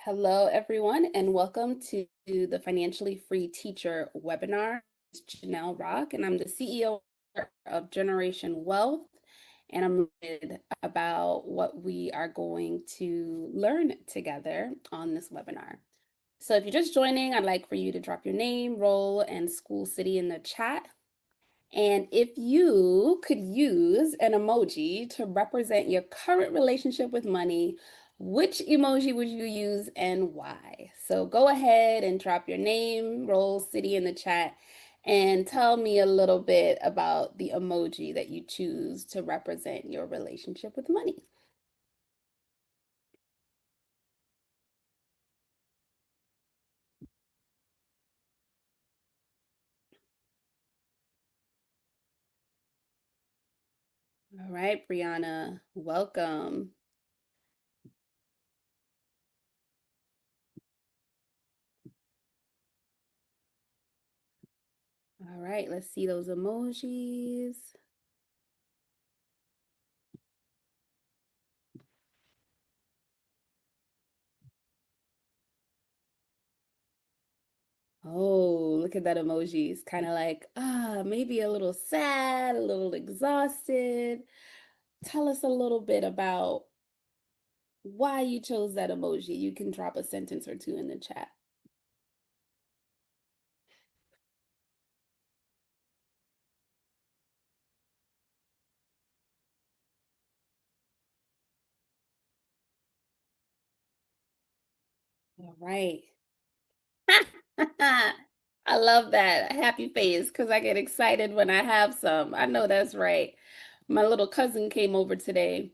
Hello, everyone, and welcome to the Financially Free Teacher webinar. It's Janelle Rock, and I'm the CEO of Generation Wealth, and I'm excited about what we are going to learn together on this webinar. So if you're just joining, I'd like for you to drop your name, role, and school city in the chat. And if you could use an emoji to represent your current relationship with money, which emoji would you use and why? So go ahead and drop your name, role, city in the chat, and tell me a little bit about the emoji that you choose to represent your relationship with money. All right, Brianna, welcome. All right, let's see those emojis. Oh, look at that emoji. It's kind of like, maybe a little sad, a little exhausted. Tell us a little bit about why you chose that emoji. You can drop a sentence or two in the chat. All right. I love that happy face because I get excited when I have some. I know that's right. My little cousin came over today,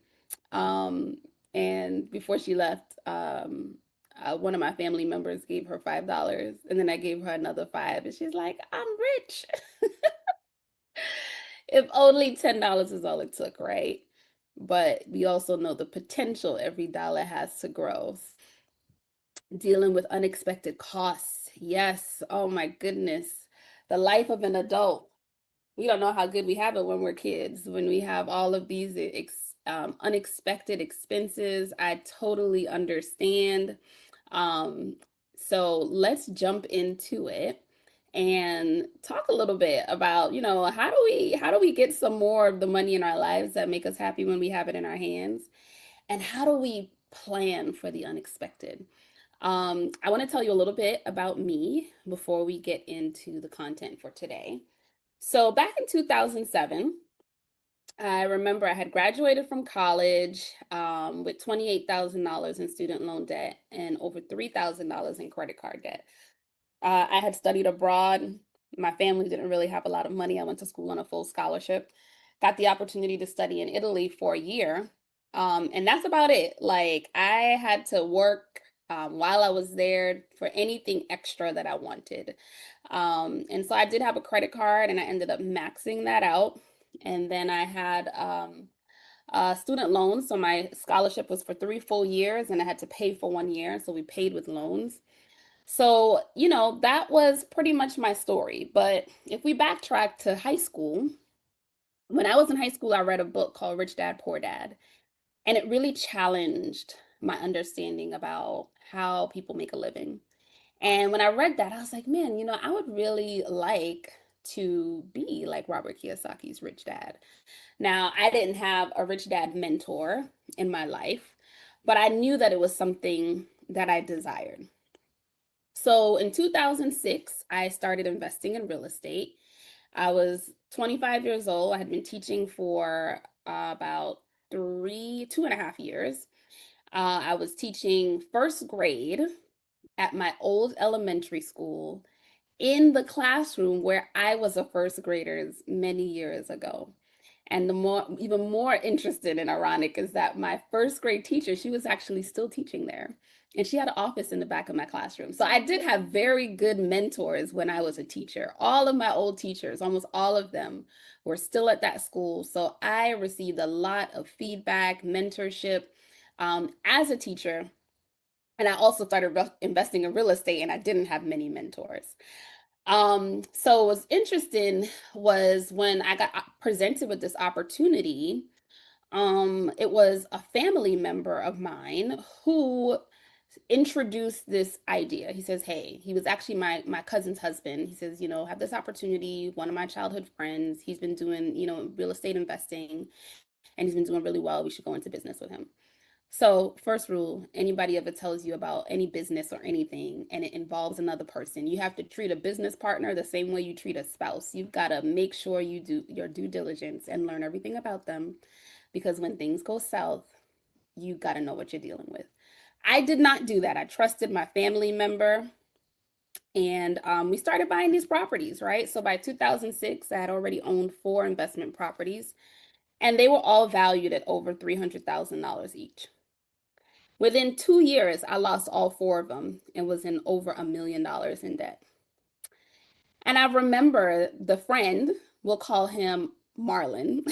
um, and before she left, one of my family members gave her $5, and then I gave her another five, and she's like, "I'm rich." If only $10 is all it took, right? But we also know the potential every dollar has to grow. Dealing with unexpected costs. Yes. Oh my goodness. The life of an adult. We don't know how good we have it when we're kids, when we have all of these unexpected expenses. I totally understand. Um, so let's jump into it and talk a little bit about, how do we get some more of the money in our lives that make us happy when we have it in our hands? And how do we plan for the unexpected? I want to tell you a little bit about me before we get into the content for today. So, back in 2007, I remember I had graduated from college with $28,000 in student loan debt and over $3,000 in credit card debt. I had studied abroad. My family didn't really have a lot of money. I went to school on a full scholarship. Got the opportunity to study in Italy for a year. And that's about it. Like, I had to work while I was there for anything extra that I wanted. And so I did have a credit card and I ended up maxing that out. And then I had student loans. So my scholarship was for 3 full years and I had to pay for 1 year. So we paid with loans. So, that was pretty much my story. But if we backtrack to high school, when I was in high school, I read a book called Rich Dad, Poor Dad, and it really challenged my understanding about how people make a living. And when I read that, I was like, man, I would really like to be like Robert Kiyosaki's Rich Dad. Now, I didn't have a Rich Dad mentor in my life, but I knew that it was something that I desired. So in 2006, I started investing in real estate. I was 25 years old. I had been teaching for about 2.5 years. I was teaching first grade at my old elementary school in the classroom where I was a first grader many years ago. And even more interesting and ironic is that my first grade teacher, she was actually still teaching there. And she had an office in the back of my classroom. So I did have very good mentors when I was a teacher. All of my old teachers, almost all of them, were still at that school. So I received a lot of feedback, mentorship as a teacher. And I also started investing in real estate, and I didn't have many mentors. So what's interesting was when I got presented with this opportunity, it was a family member of mine who introduced this idea. He says, "Hey," he was actually my cousin's husband. He says, "Have this opportunity. One of my childhood friends. He's been doing, real estate investing, and he's been doing really well. We should go into business with him." So, first rule, anybody ever tells you about any business or anything and it involves another person, you have to treat a business partner the same way you treat a spouse. You've got to make sure you do your due diligence and learn everything about them, because when things go south, you got to know what you're dealing with. I did not do that. I trusted my family member, and we started buying these properties, right? So by 2006, I had already owned four investment properties, and they were all valued at over $300,000 each. Within 2 years, I lost all four of them and was in over $1 million in debt. And I remember the friend, we'll call him Marlon,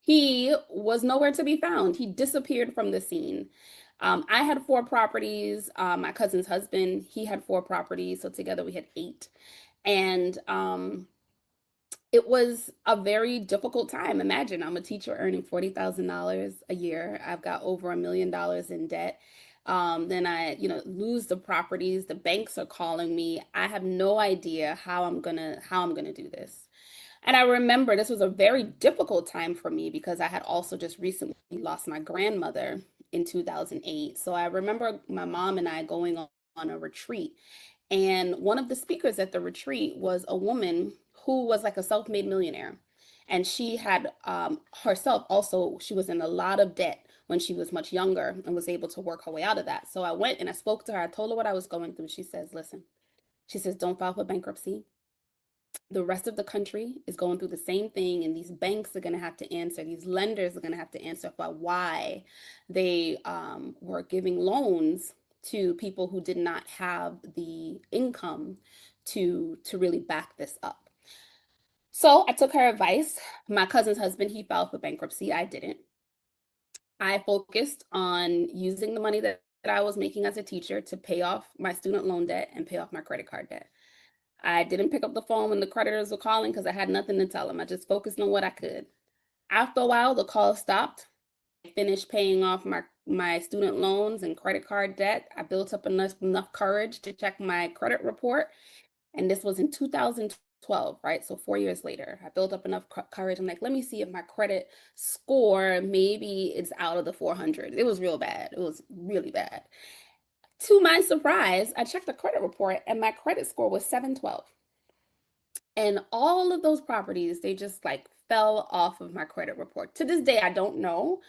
he was nowhere to be found. He disappeared from the scene. I had four properties. My cousin's husband, he had four properties. So together we had eight. And it was a very difficult time. Imagine I'm a teacher earning $40,000 a year. I've got over $1 million in debt. Then I, lose the properties. The banks are calling me. I have no idea how I'm gonna do this. And I remember this was a very difficult time for me because I had also just recently lost my grandmother in 2008. So I remember my mom and I going on a retreat, and one of the speakers at the retreat was a woman who was like a self-made millionaire. And she had herself also, she was in a lot of debt when she was much younger and was able to work her way out of that. So I went and I spoke to her. I told her what I was going through. She says, "Listen," she says, "don't file for bankruptcy. The rest of the country is going through the same thing, and these banks are going to have to answer, these lenders are going to have to answer for why they were giving loans to people who did not have the income to really back this up." So I took her advice. My cousin's husband, he filed for bankruptcy. I didn't. I focused on using the money that I was making as a teacher to pay off my student loan debt and pay off my credit card debt. I didn't pick up the phone when the creditors were calling because I had nothing to tell them. I just focused on what I could. After a while, the call stopped. I finished paying off my student loans and credit card debt. I built up enough courage to check my credit report, and this was in 2012, right? So 4 years later, I built up enough courage. I'm like, let me see if my credit score maybe it's out of the 400. It was real bad. It was really bad. To my surprise, I checked the credit report and my credit score was 712. And all of those properties, they just like fell off of my credit report. To this day, I don't know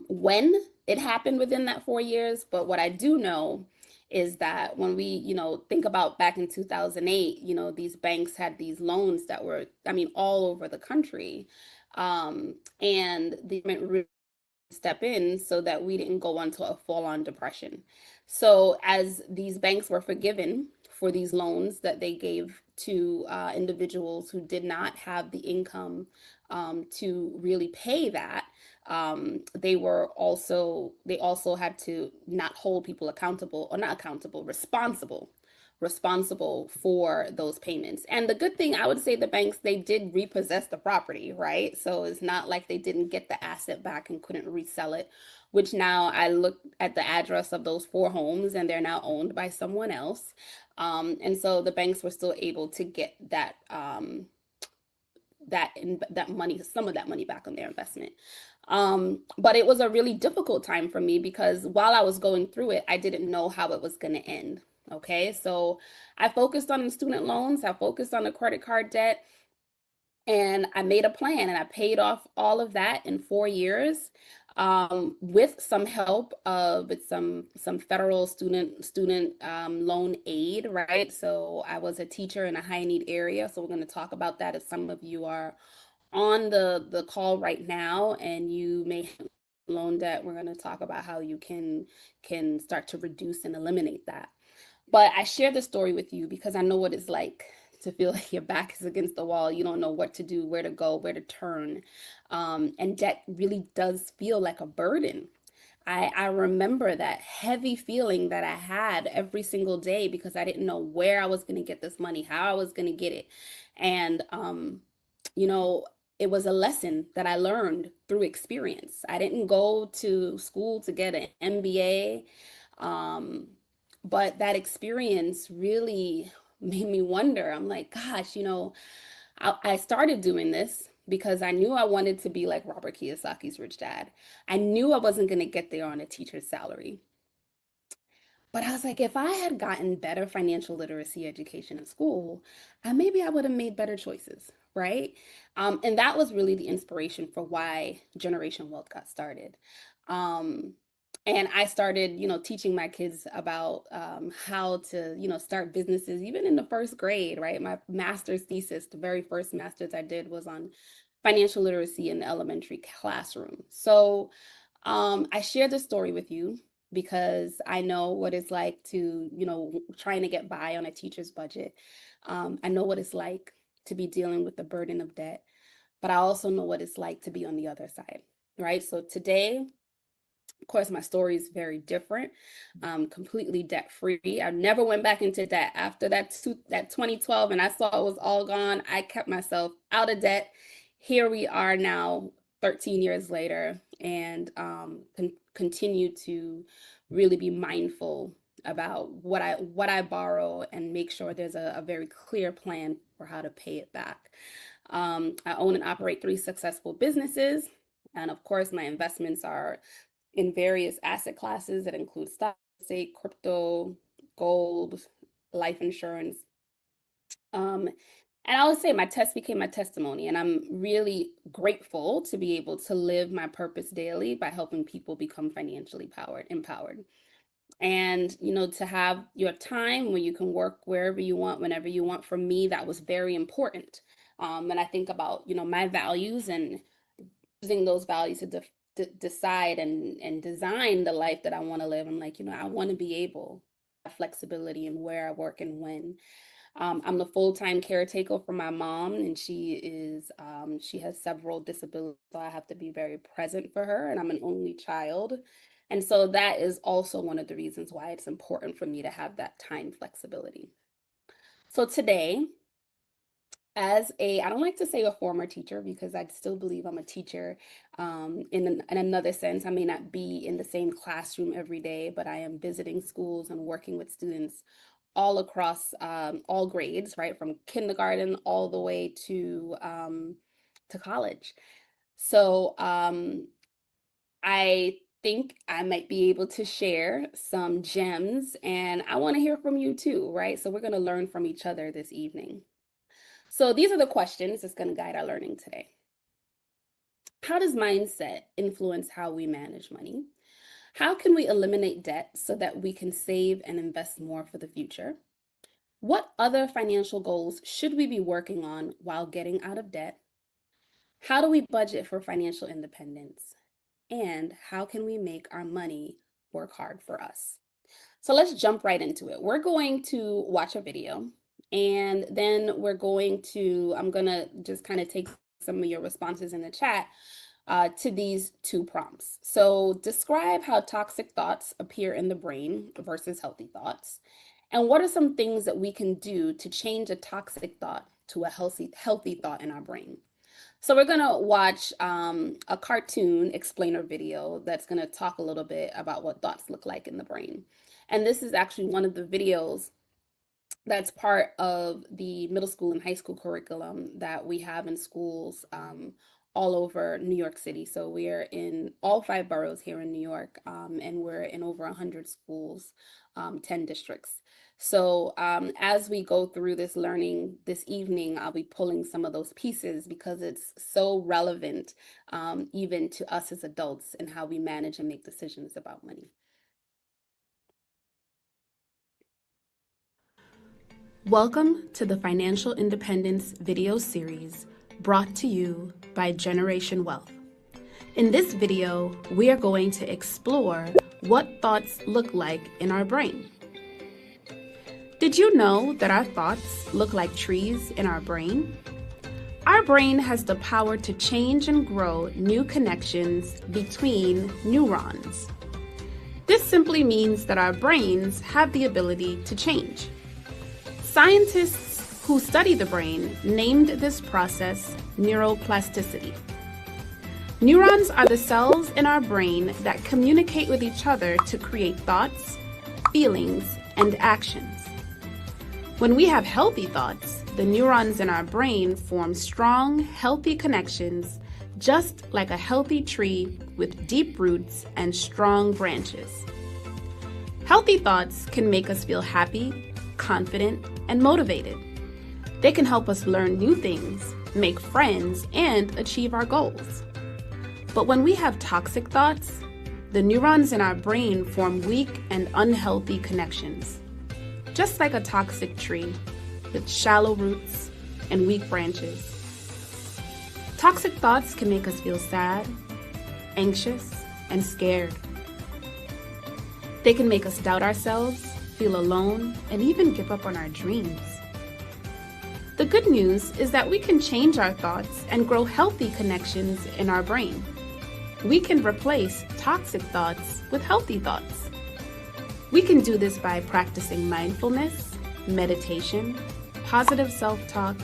when it happened within that 4 years, but what I do know is that when we, think about back in 2008, these banks had these loans that were, I mean, all over the country. And the government step in so that we didn't go into a full-on depression. So as these banks were forgiven for these loans that they gave to individuals who did not have the income to really pay that, they also had to not hold people accountable, or not accountable, responsible for those payments. And the good thing, I would say, the banks, they did repossess the property, right? So it's not like they didn't get the asset back and couldn't resell it, which now I look at the address of those four homes and they're now owned by someone else. And so the banks were still able to get that money, some of that money back on their investment. But it was a really difficult time for me because while I was going through it, I didn't know how it was going to end. Okay, so I focused on the student loans, I focused on the credit card debt, and I made a plan and I paid off all of that in 4 years, with some help of some federal student loan aid, right? So I was a teacher in a high need area, so we're going to talk about that if some of you are on the call right now and you may have loan debt. We're going to talk about how you can start to reduce and eliminate that. But I share this story with you because I know what it's like to feel like your back is against the wall. You don't know what to do, where to go, where to turn. And debt really does feel like a burden. I remember that heavy feeling that I had every single day because I didn't know where I was going to get this money, how I was going to get it. And, you know, it was a lesson that I learned through experience. I didn't go to school to get an MBA. Um, but that experience really made me wonder. I'm like, gosh, I started doing this because I knew I wanted to be like Robert Kiyosaki's Rich Dad. I knew I wasn't going to get there on a teacher's salary. But I was like, if I had gotten better financial literacy education in school, maybe I would have made better choices, right? And that was really the inspiration for why Generation Wealth got started. Um, and I started, teaching my kids about how to, start businesses, even in the first grade, right? My master's thesis, the very first master's I did was on financial literacy in the elementary classroom. So I share this story with you because I know what it's like to, trying to get by on a teacher's budget. I know what it's like to be dealing with the burden of debt, but I also know what it's like to be on the other side, right? So today, of course, my story is very different. Completely debt free. I never went back into debt after that 2012, and I saw it was all gone. I kept myself out of debt. Here we are now, 13 years later, and continue to really be mindful about what I borrow and make sure there's a very clear plan for how to pay it back. I own and operate 3 successful businesses. And of course, my investments are in various asset classes that include stock, say crypto, gold, life insurance. And I would say my test became my testimony, and I'm really grateful to be able to live my purpose daily by helping people become financially empowered. And to have your time where you can work wherever you want, whenever you want. For me, that was very important. And I think about my values and using those values to decide and design the life that I want to live. I'm like, I want to be able to have flexibility in where I work and when. I'm the full-time caretaker for my mom, and she has several disabilities, so I have to be very present for her, and I'm an only child. And so that is also one of the reasons why it's important for me to have that time flexibility. So today, I don't like to say a former teacher because I still believe I'm a teacher. In another sense, I may not be in the same classroom every day, but I am visiting schools and working with students all across all grades, right, from kindergarten all the way to college. So I think I might be able to share some gems, and I want to hear from you too, right? So we're going to learn from each other this evening. So these are the questions that's going to guide our learning today. How does mindset influence how we manage money? How can we eliminate debt so that we can save and invest more for the future? What other financial goals should we be working on while getting out of debt? How do we budget for financial independence? And how can we make our money work hard for us? So let's jump right into it. We're going to watch a video, and then I'm going to just kind of take some of your responses in the chat to these 2 prompts. So describe how toxic thoughts appear in the brain versus healthy thoughts. And what are some things that we can do to change a toxic thought to a healthy thought in our brain? So we're gonna watch a cartoon explainer video that's gonna talk a little bit about what thoughts look like in the brain. And this is actually one of the videos that's part of the middle school and high school curriculum that we have in schools all over New York City. So we're in all 5 boroughs here in New York, and we're in over 100 schools, 10 districts. So as we go through this learning this evening, I'll be pulling some of those pieces because it's so relevant even to us as adults and how we manage and make decisions about money. Welcome to the Financial Independence video series brought to you by Generation Wealth. In this video, we are going to explore what thoughts look like in our brain. Did you know that our thoughts look like trees in our brain? Our brain has the power to change and grow new connections between neurons. This simply means that our brains have the ability to change. Scientists who study the brain named this process neuroplasticity. Neurons are the cells in our brain that communicate with each other to create thoughts, feelings, and actions. When we have healthy thoughts, the neurons in our brain form strong, healthy connections, just like a healthy tree with deep roots and strong branches. Healthy thoughts can make us feel happy, confident, and motivated. They can help us learn new things, make friends, and achieve our goals. But when we have toxic thoughts, the neurons in our brain form weak and unhealthy connections. Just like a toxic tree with shallow roots and weak branches. Toxic thoughts can make us feel sad, anxious, and scared. They can make us doubt ourselves, feel alone, and even give up on our dreams. The good news is that we can change our thoughts and grow healthy connections in our brain. We can replace toxic thoughts with healthy thoughts. We can do this by practicing mindfulness, meditation, positive self-talk,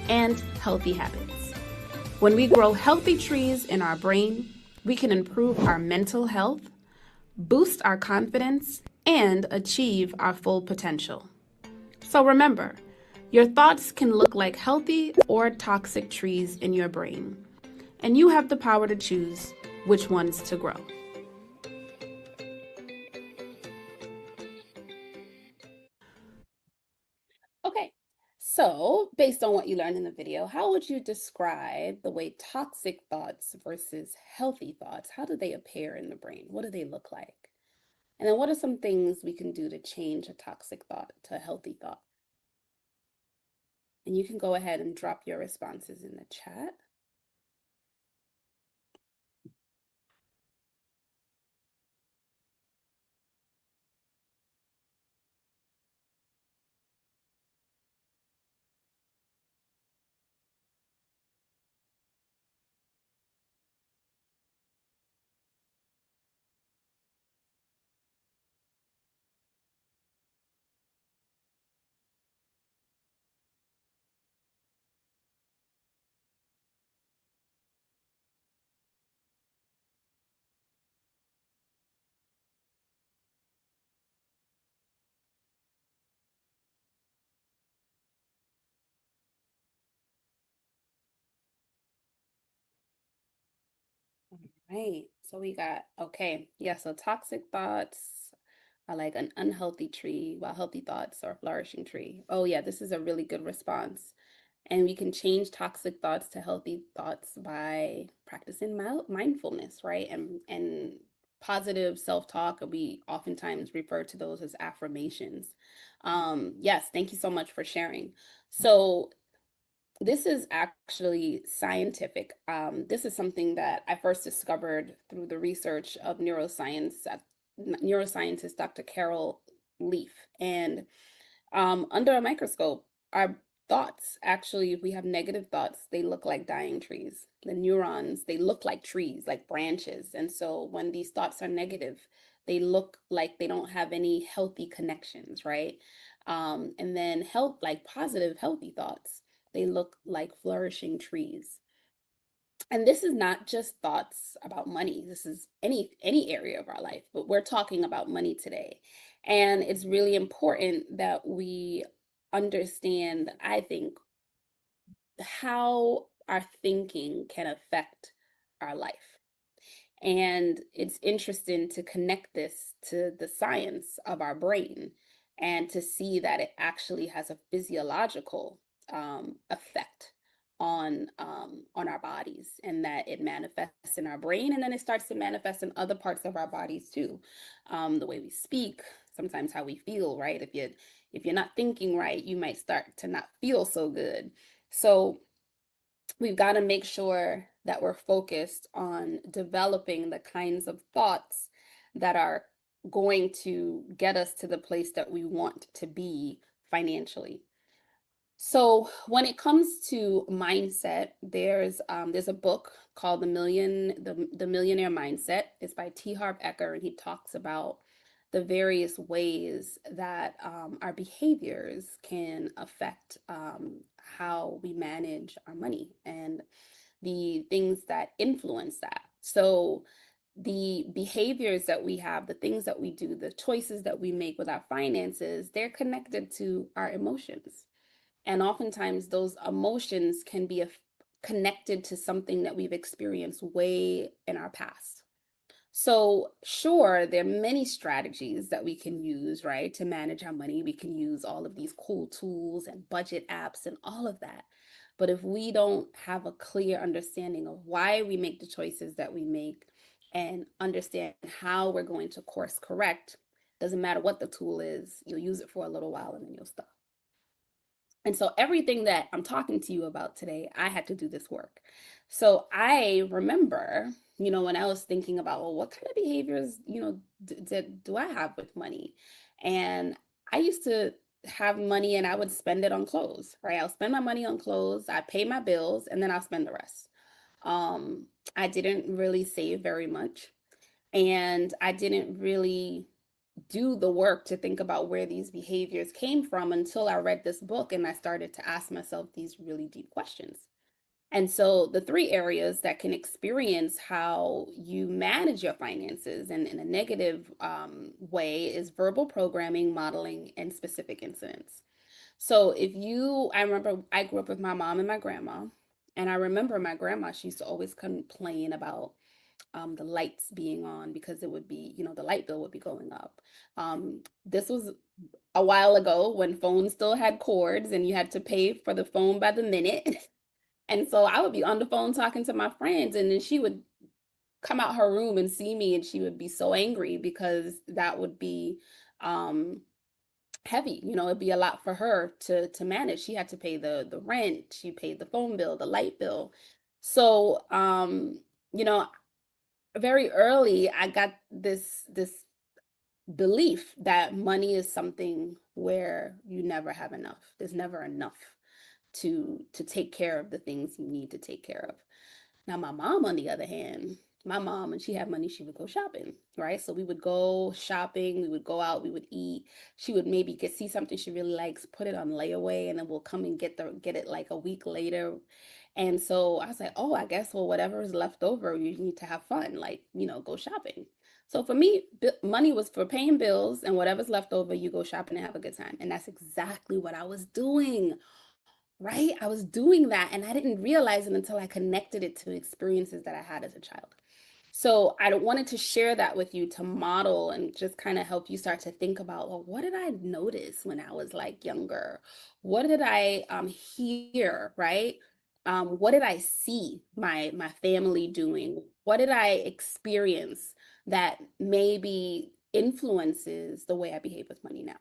and healthy habits. When we grow healthy trees in our brain, we can improve our mental health, boost our confidence, and achieve our full potential. So remember, your thoughts can look like healthy or toxic trees in your brain, and you have the power to choose which ones to grow. Okay, so based on what you learned in the video, how would you describe the way toxic thoughts versus healthy thoughts, how do they appear in the brain? What do they look like? And then what are some things we can do to change a toxic thought to a healthy thought? And you can go ahead and drop your responses in the chat. Right. So we got, okay. Yeah, so toxic thoughts are like an unhealthy tree, while healthy thoughts are a flourishing tree. Oh, yeah, this is a really good response. And we can change toxic thoughts to healthy thoughts by practicing mindfulness, right? And positive self-talk. We oftentimes refer to those as affirmations. Yes, thank you so much for sharing. So this is actually scientific. This is something that I first discovered through the research of neuroscientist Dr. Carol Leaf. And under a microscope, our thoughts actually, if we have negative thoughts, they look like dying trees. The neurons, they look like trees, like branches. And so when these thoughts are negative, they look like they don't have any healthy connections, right? And then like positive, healthy thoughts, they look like flourishing trees. And this is not just thoughts about money. This is any area of our life, but we're talking about money today. And it's really important that we understand, I think, how our thinking can affect our life. And it's interesting to connect this to the science of our brain and to see that it actually has a physiological effect on our bodies, and that it manifests in our brain, and then it starts to manifest in other parts of our bodies too. The way we speak, sometimes how we feel, right? If you're not thinking right, you might start to not feel so good. So we've got to make sure that we're focused on developing the kinds of thoughts that are going to get us to the place that we want to be financially. So when it comes to mindset, there's a book called The Millionaire Mindset. It's by T. Harv Eker, and he talks about the various ways that our behaviors can affect how we manage our money and the things that influence that. So the behaviors that we have, the things that we do, the choices that we make with our finances, they're connected to our emotions. And oftentimes those emotions can be connected to something that we've experienced way in our past. So, sure, there are many strategies that we can use, right, to manage our money. We can use all of these cool tools and budget apps and all of that. But if we don't have a clear understanding of why we make the choices that we make and understand how we're going to course correct, doesn't matter what the tool is, you'll use it for a little while and then you'll stop. And so everything that I'm talking to you about today, I had to do this work. So I remember, when I was thinking about, well, what kind of behaviors, do I have with money? And I used to have money and I would spend it on clothes, right? I'll spend my money on clothes, I pay my bills, and then I'll spend the rest. Um, I didn't really save very much, and I didn't really do the work to think about where these behaviors came from until I read this book and I started to ask myself these really deep questions. And so, the three areas that can experience how you manage your finances and in a negative way is verbal programming, modeling, and specific incidents. So, I remember I grew up with my mom and my grandma. And I remember my grandma, she used to always complain about the lights being on because it would be, the light bill would be going up. This was a while ago when phones still had cords and you had to pay for the phone by the minute. And so I would be on the phone talking to my friends, and then she would come out her room and see me, and she would be so angry because that would be um, heavy. It'd be a lot for her to manage. She had to pay the rent, she paid the phone bill, the light bill. So, you know, very early I got this belief that money is something where you never have enough. There's never enough to take care of the things you need to take care of. Now, my mom, on the other hand, my mom, when she had money, she would go shopping, right? So we would go shopping, we would go out, we would eat. She would maybe see something she really likes, put it on layaway, and then we'll come and get it like a week later. And so I was like, oh, I guess, well, whatever is left over, you need to have fun, like, go shopping. So for me, money was for paying bills, and whatever's left over, you go shopping and have a good time. And that's exactly what I was doing, right? I was doing that, and I didn't realize it until I connected it to experiences that I had as a child. So I wanted to share that with you to model and just kind of help you start to think about, well, what did I notice when I was like younger? What did I hear, right? What did I see my family doing? What did I experience that maybe influences the way I behave with money now?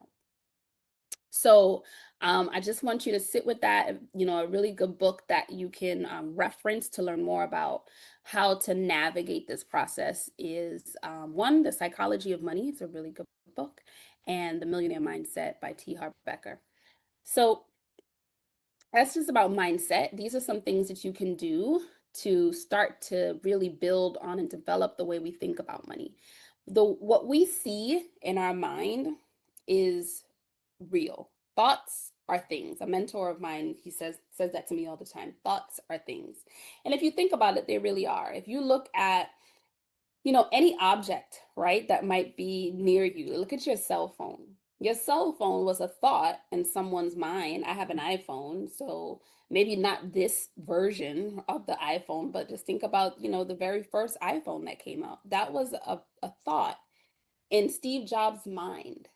So I just want you to sit with that. A really good book that you can reference to learn more about how to navigate this process is one, The Psychology of Money. It's a really good book, and The Millionaire Mindset by T. Harv Becker. So that's just about mindset. These are some things that you can do to start to really build on and develop the way we think about money. What we see in our mind is real. Thoughts are things. A mentor of mine, he says that to me all the time. Thoughts are things. And if you think about it, they really are. If you look at, any object, right, that might be near you, look at your cell phone. Your cell phone was a thought in someone's mind. I have an iPhone, so maybe not this version of the iPhone, but just think about, the very first iPhone that came out. That was a thought in Steve Jobs' mind.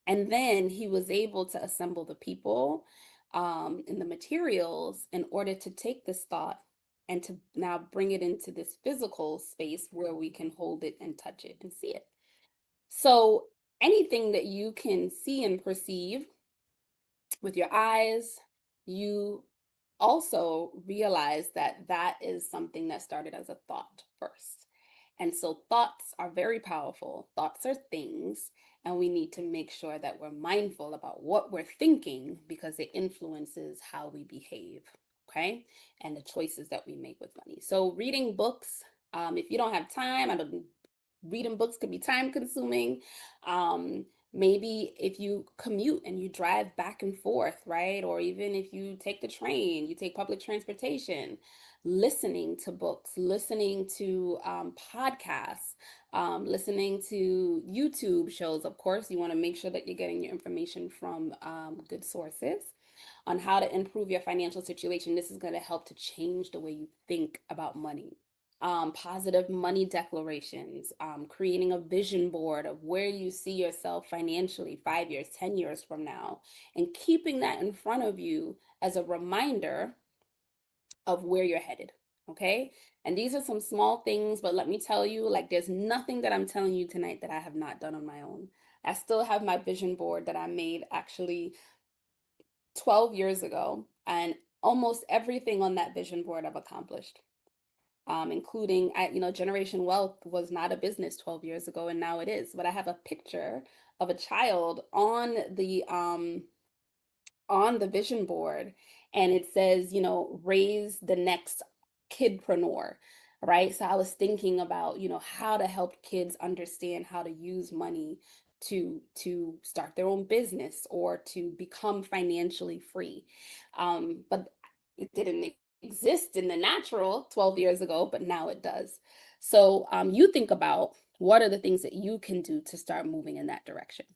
And then he was able to assemble the people and the materials in order to take this thought and to now bring it into this physical space where we can hold it and touch it and see it. So anything that you can see and perceive with your eyes, you also realize that that is something that started as a thought first. And so thoughts are very powerful. Thoughts are things, and we need to make sure that we're mindful about what we're thinking because it influences how we behave, okay? And the choices that we make with money. So reading books, if you don't have time, reading books could be time consuming. Maybe if you commute and you drive back and forth, right? Or even if you take the train, you take public transportation, listening to books, listening to podcasts, listening to YouTube shows. Of course, you want to make sure that you're getting your information from good sources on how to improve your financial situation. This is going to help to change the way you think about money. Positive money declarations, creating a vision board of where you see yourself financially 5 years, 10 years from now, and keeping that in front of you as a reminder of where you're headed. Okay. And these are some small things, but let me tell you, like, there's nothing that I'm telling you tonight that I have not done on my own. I still have my vision board that I made actually 12 years ago, and almost everything on that vision board I've accomplished. Including, Generation Wealth was not a business 12 years ago, and now it is. But I have a picture of a child on the vision board, and it says, raise the next kidpreneur, right? So I was thinking about, how to help kids understand how to use money to start their own business or to become financially free. But it didn't exist in the natural 12 years ago, but now it does. So you think about what are the things that you can do to start moving in that direction.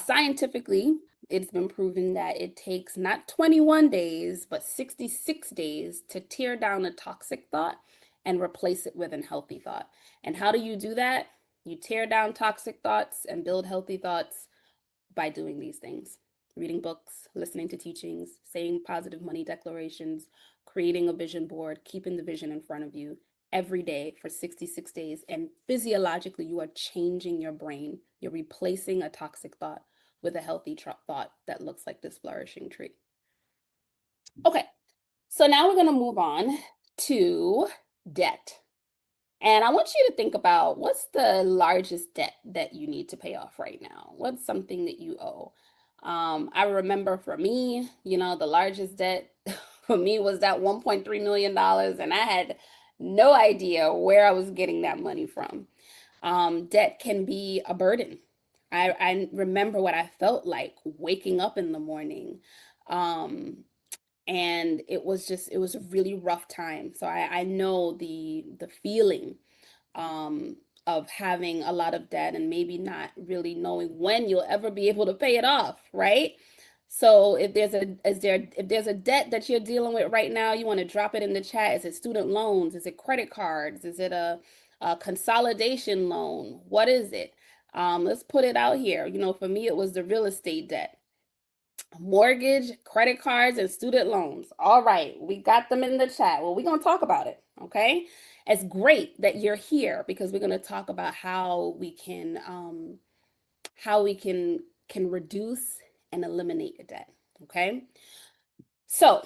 Scientifically, it's been proven that it takes not 21 days, but 66 days to tear down a toxic thought and replace it with a healthy thought. And how do you do that? You tear down toxic thoughts and build healthy thoughts by doing these things: reading books, listening to teachings, saying positive money declarations, creating a vision board, keeping the vision in front of you every day for 66 days. And physiologically, you are changing your brain. You're replacing a toxic thought with a healthy thought that looks like this flourishing tree. Okay, so now we're going to move on to debt. And I want you to think about, what's the largest debt that you need to pay off right now? What's something that you owe? I remember for me, the largest debt for me was that $1.3 million, and I had no idea where I was getting that money from. Debt can be a burden. I remember what I felt like waking up in the morning. Um, and it was a really rough time. So I know the feeling um, of having a lot of debt and maybe not really knowing when you'll ever be able to pay it off, right? So if there's a debt that you're dealing with right now, you want to drop it in the chat. Is it student loans? Is it credit cards? Is it a consolidation loan? What is it? Let's put it out here. For me, it was the real estate debt: mortgage, credit cards, and student loans. All right, we got them in the chat. Well, we're going to talk about it, okay? It's great that you're here because we're going to talk about how we can reduce and eliminate the debt, okay? So,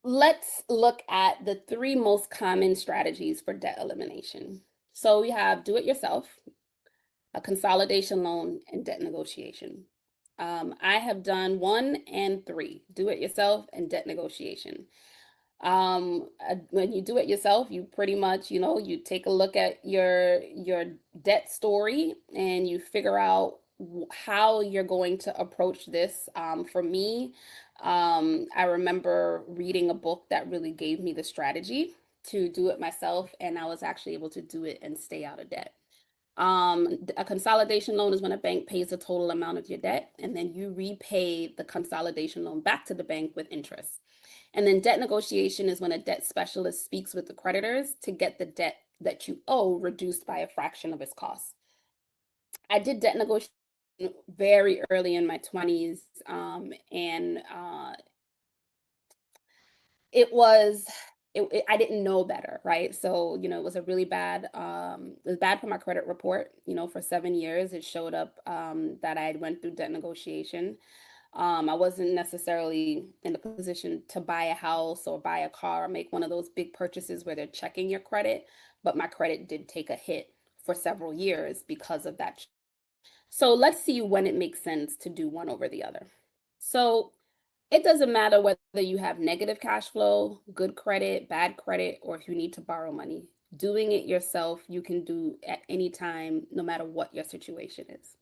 let's look at the three most common strategies for debt elimination. So, we have do it yourself, a consolidation loan, and debt negotiation. I have done 1 and 3, do it yourself and debt negotiation. When you do it yourself, you pretty much, you take a look at your debt story and you figure out how you're going to approach this. For me, I remember reading a book that really gave me the strategy to do it myself, and I was actually able to do it and stay out of debt. A consolidation loan is when a bank pays the total amount of your debt, and then you repay the consolidation loan back to the bank with interest. And then debt negotiation is when a debt specialist speaks with the creditors to get the debt that you owe reduced by a fraction of its cost. I did debt negotiation very early in my 20s, and it was I didn't know better, right? So, it was a really bad, it was bad for my credit report. For 7 years, it showed up that I had went through debt negotiation. I wasn't necessarily in a position to buy a house or buy a car or make one of those big purchases where they're checking your credit, but my credit did take a hit for several years because of that. So let's see when it makes sense to do one over the other. So it doesn't matter whether you have negative cash flow, good credit, bad credit, or if you need to borrow money. Doing it yourself, you can do at any time, no matter what your situation is.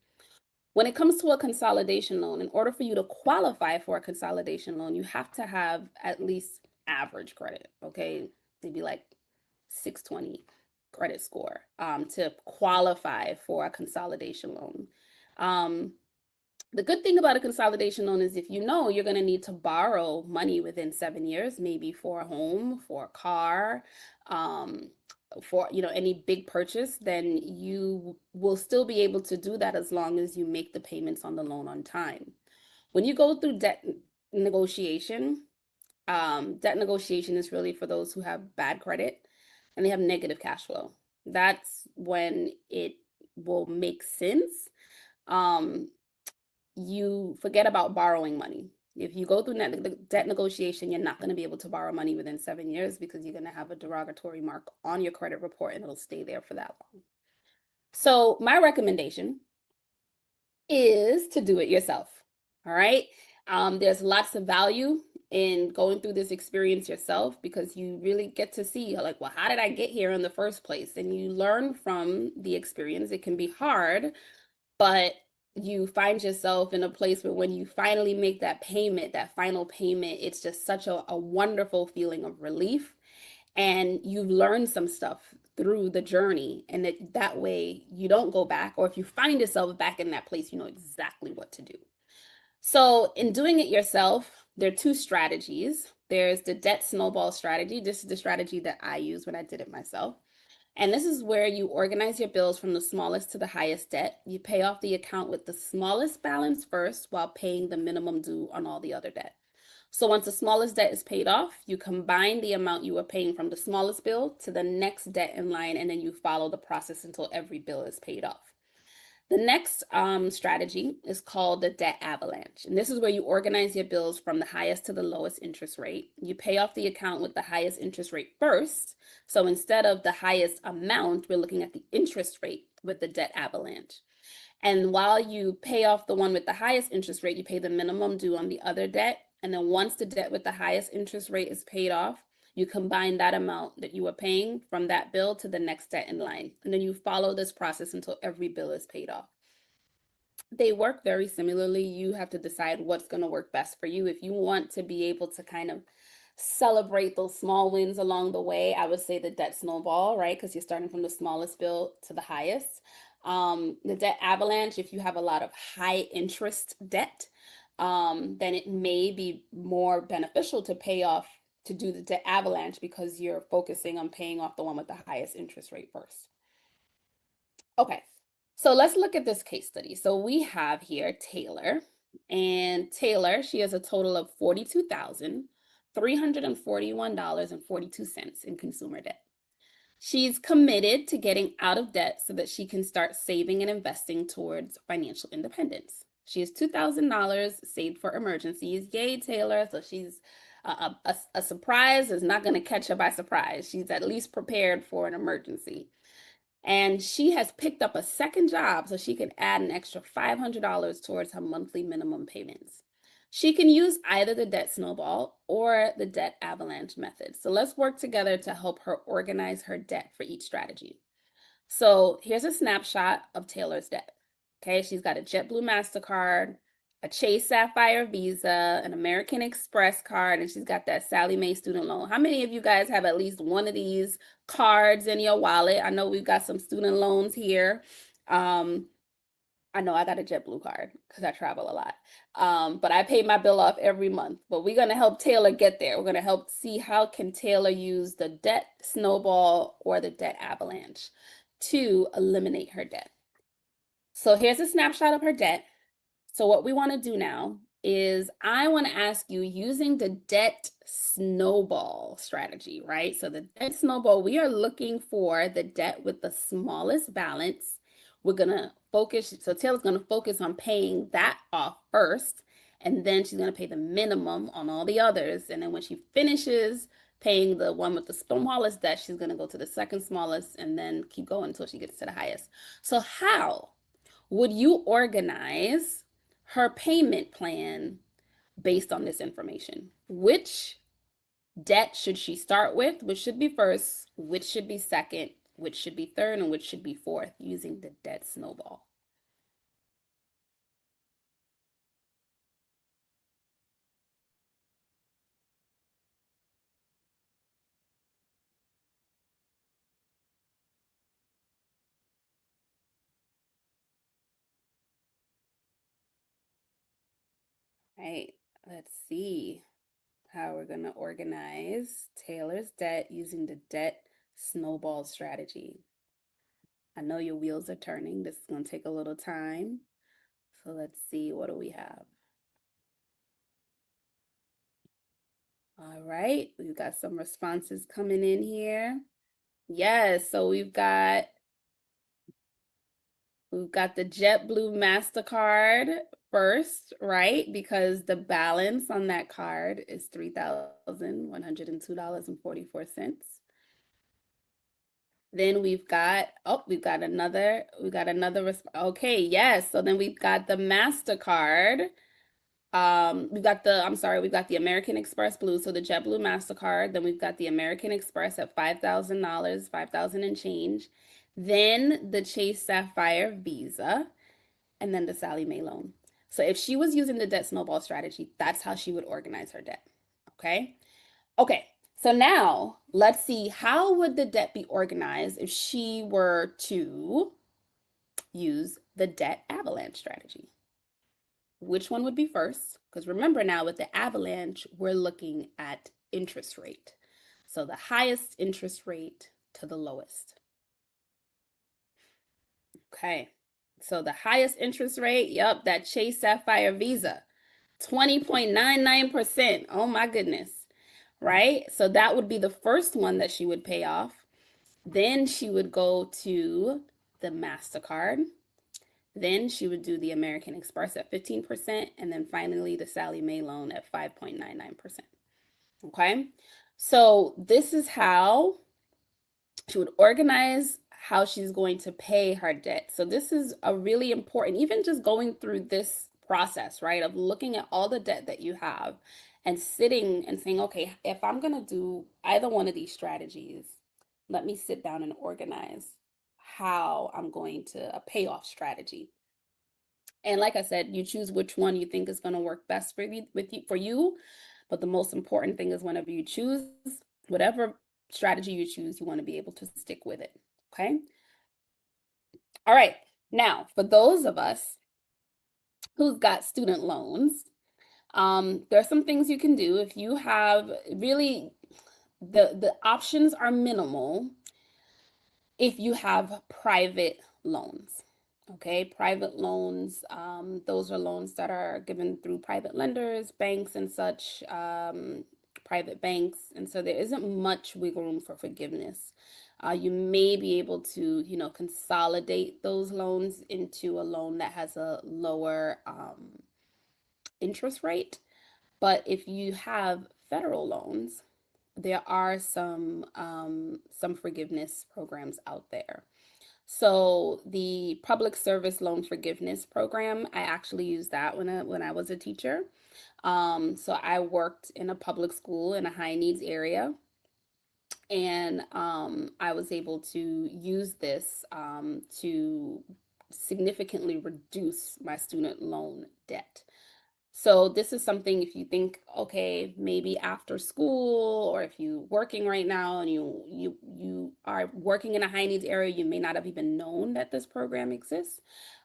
When it comes to a consolidation loan, in order for you to qualify for a consolidation loan, you have to have at least average credit, okay? Maybe like 620 credit score to qualify for a consolidation loan. Um, the good thing about a consolidation loan is if you know you're going to need to borrow money within 7 years, maybe for a home, for a car, um, for any big purchase, then you will still be able to do that as long as you make the payments on the loan on time. When you go through negotiation, debt negotiation is really for those who have bad credit and they have negative cash flow. That's when it will make sense. Um, you forget about borrowing money. If you go through debt negotiation, you're not going to be able to borrow money within 7 years because you're going to have a derogatory mark on your credit report and it'll stay there for that long. So, my recommendation is to do it yourself. All right. There's lots of value in going through this experience yourself because you really get to see, like, well, how did I get here in the first place? And you learn from the experience. It can be hard, but you find yourself in a place where when you finally make that payment, that final payment, it's just such a wonderful feeling of relief. And you've learned some stuff through the journey. And that way you don't go back, or if you find yourself back in that place, you know exactly what to do. So, in doing it yourself, there are two strategies. There's the debt snowball strategy. This is the strategy that I use when I did it myself. And this is where you organize your bills from the smallest to the highest debt. You pay off the account with the smallest balance first while paying the minimum due on all the other debt. So once the smallest debt is paid off, you combine the amount you were paying from the smallest bill to the next debt in line, and then you follow the process until every bill is paid off. The next strategy is called the debt avalanche. And this is where you organize your bills from the highest to the lowest interest rate. You pay off the account with the highest interest rate first. So instead of the highest amount, we're looking at the interest rate with the debt avalanche. And while you pay off the one with the highest interest rate, you pay the minimum due on the other debt. And then once the debt with the highest interest rate is paid off, you combine that amount that you were paying from that bill to the next debt in line. And then you follow this process until every bill is paid off. They work very similarly. You have to decide what's going to work best for you. If you want to be able to kind of celebrate those small wins along the way, I would say the debt snowball, right? Because you're starting from the smallest bill to the highest. The debt avalanche, if you have a lot of high interest debt, then it may be more beneficial to pay off to do the debt avalanche because you're focusing on paying off the one with the highest interest rate first. Okay, so let's look at this case study. So we have here Taylor, and Taylor, she has a total of $42,341.42 in consumer debt. She's committed to getting out of debt so that she can start saving and investing towards financial independence. She has $2,000 saved for emergencies. Yay, Taylor. So she's a surprise is not going to catch her by surprise. She's at least prepared for an emergency. And she has picked up a second job so she can add an extra $500 towards her monthly minimum payments. She can use either the debt snowball or the debt avalanche method. So let's work together to help her organize her debt for each strategy. So here's a snapshot of Taylor's debt. Okay, she's got a JetBlue MasterCard, a Chase Sapphire Visa, an American Express card, and she's got that Sallie Mae student loan. How many of you guys have at least one of these cards in your wallet? I know we've got some student loans here. I know I got a JetBlue card because I travel a lot. But I pay my bill off every month. But we're going to help Taylor get there. We're going to help see how can Taylor use the debt snowball or the debt avalanche to eliminate her debt. So here's a snapshot of her debt. So what we want to do now is I want to ask you using the debt snowball strategy, right? So the debt snowball, we are looking for the debt with the smallest balance. We're going to focus, so Taylor's going to focus on paying that off first, and then she's going to pay the minimum on all the others. And then when she finishes paying the one with the smallest debt, she's going to go to the second smallest and then keep going until she gets to the highest. So how would you organize her payment plan based on this information? Which debt should she start with, which should be first, which should be second, which should be third, and which should be fourth, using the debt snowball. Right, let's see how we're going to organize Taylor's debt using the debt snowball strategy. I know your wheels are turning. This is going to take a little time. So let's see, what do we have? All right, we've got some responses coming in here. Yes, so we've got the JetBlue MasterCard first, right? Because the balance on that card is $3,102.44. Then we've got another, okay, yes. So then we've got the MasterCard. We've got the American Express Blue, so the JetBlue MasterCard. Then we've got the American Express at $5,000, 5,000 and change. Then the Chase Sapphire Visa, and then the Sally Mae loan. So if she was using the debt snowball strategy, that's how she would organize her debt. Okay. Okay. So now let's see, how would the debt be organized if she were to use the debt avalanche strategy? Which one would be first? Because remember now with the avalanche, we're looking at interest rate. So the highest interest rate to the lowest. Okay. So the highest interest rate, yep, that Chase Sapphire Visa, 20.99%. Oh my goodness. Right? So that would be the first one that she would pay off. Then she would go to the MasterCard. Then she would do the American Express at 15%. And then finally the Sally Mae loan at 5.99%. Okay. So this is how she would organize how she's going to pay her debt. So this is a really important, even just going through this process, right, of looking at all the debt that you have and sitting and saying, okay, if I'm going to do either one of these strategies, let me sit down and organize how I'm going to a payoff strategy. And like I said, you choose which one you think is going to work best for you. But the most important thing is whenever you choose whatever strategy you choose, you want to be able to stick with it. Okay. All right. Now, for those of us who's got student loans, there are some things you can do if you have really the options are minimal if you have private loans. Okay, private loans, those are loans that are given through private lenders, banks, and such, private banks. And so there isn't much wiggle room for forgiveness. You may be able to, consolidate those loans into a loan that has a lower interest rate. But if you have federal loans, there are some forgiveness programs out there. So the Public Service Loan Forgiveness Program, I actually used that when I was a teacher. So I worked in a public school in a high needs area, and I was able to use this to significantly reduce my student loan debt. So this is something, if you think, okay, maybe after school, or if you're working right now and you are working in a high needs area, you may not have even known that this program exists,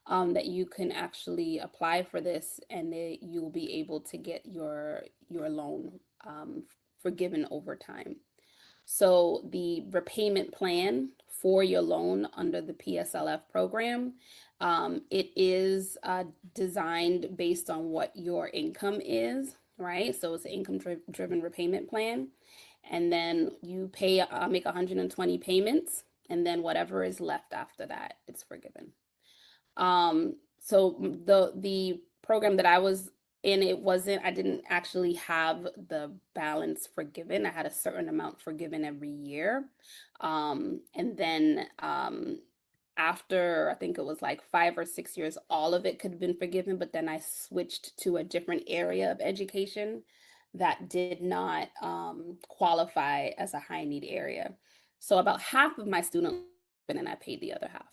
that you can actually apply for this, and that you'll be able to get your loan forgiven over time. So the repayment plan for your loan under the PSLF program, it is designed based on what your income is, right? So it's an income driven repayment plan. And then you make 120 payments, and then whatever is left after that, it's forgiven. So the program that I was in, I didn't actually have the balance forgiven. I had a certain amount forgiven every year. And then after, I think it was like 5 or 6 years, all of it could have been forgiven, but then I switched to a different area of education that did not qualify as a high need area. So about half of my student and I paid the other half.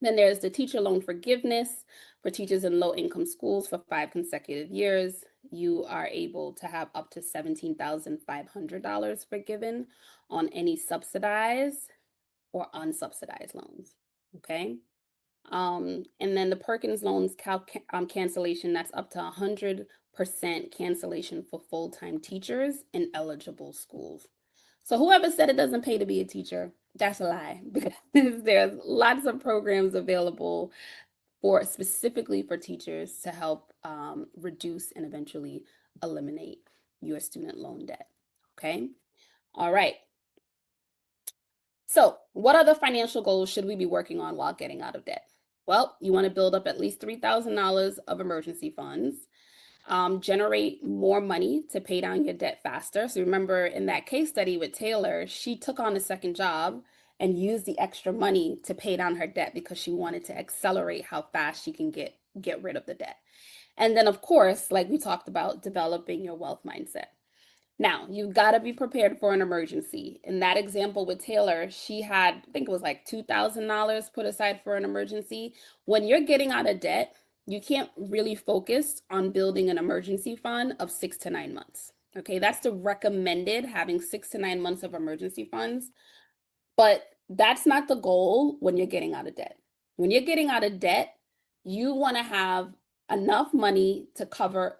Then there's the teacher loan forgiveness for teachers in low income schools for 5 consecutive years. You are able to have up to $17,500 forgiven on any subsidized or unsubsidized loans. Okay. And then the Perkins loans cancellation, that's up to 100% cancellation for full-time teachers in eligible schools. So whoever said it doesn't pay to be a teacher, that's a lie because there's lots of programs available for specifically for teachers to help reduce and eventually eliminate your student loan debt. Okay. All right. So, what other financial goals should we be working on while getting out of debt? Well, you want to build up at least $3,000 of emergency funds, generate more money to pay down your debt faster. So, remember in that case study with Taylor, she took on a second job and used the extra money to pay down her debt because she wanted to accelerate how fast she can get rid of the debt. And then, of course, like we talked about, developing your wealth mindset. Now, you've got to be prepared for an emergency. In that example with Taylor, she had, I think it was like $2,000 put aside for an emergency. When you're getting out of debt, you can't really focus on building an emergency fund of 6 to 9 months. Okay, that's the recommended, having 6 to 9 months of emergency funds. But that's not the goal when you're getting out of debt. When you're getting out of debt, you want to have enough money to cover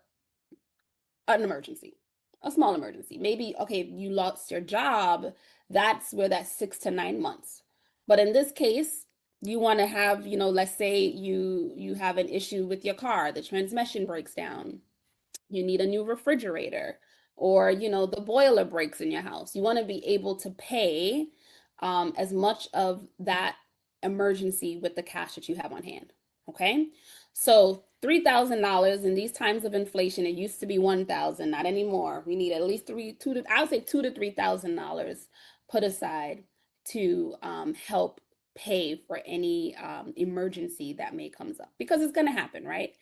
an emergency, a small emergency. Maybe, okay, you lost your job, that's where that 6 to 9 months. But in this case, you want to have, let's say you have an issue with your car, the transmission breaks down, you need a new refrigerator, or the boiler breaks in your house. You want to be able to pay as much of that emergency with the cash that you have on hand. Okay, so $3,000 in these times of inflation, it used to be 1,000, not anymore. We need at least I would say $2,000 to $3,000 put aside to help pay for any emergency that may comes up, because it's going to happen, right?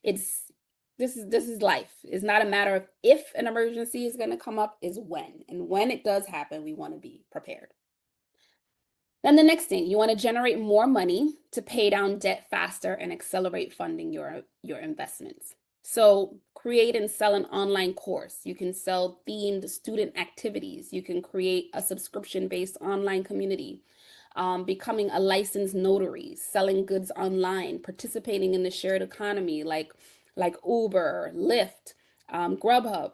It's this is life. It's not a matter of if an emergency is going to come up, is when. And when it does happen, we want to be prepared. Then the next thing, you want to generate more money to pay down debt faster and accelerate funding your investments. So create and sell an online course. You can sell themed student activities. You can create a subscription-based online community. Becoming a licensed notary, selling goods online, participating in the shared economy like Uber, Lyft, Grubhub.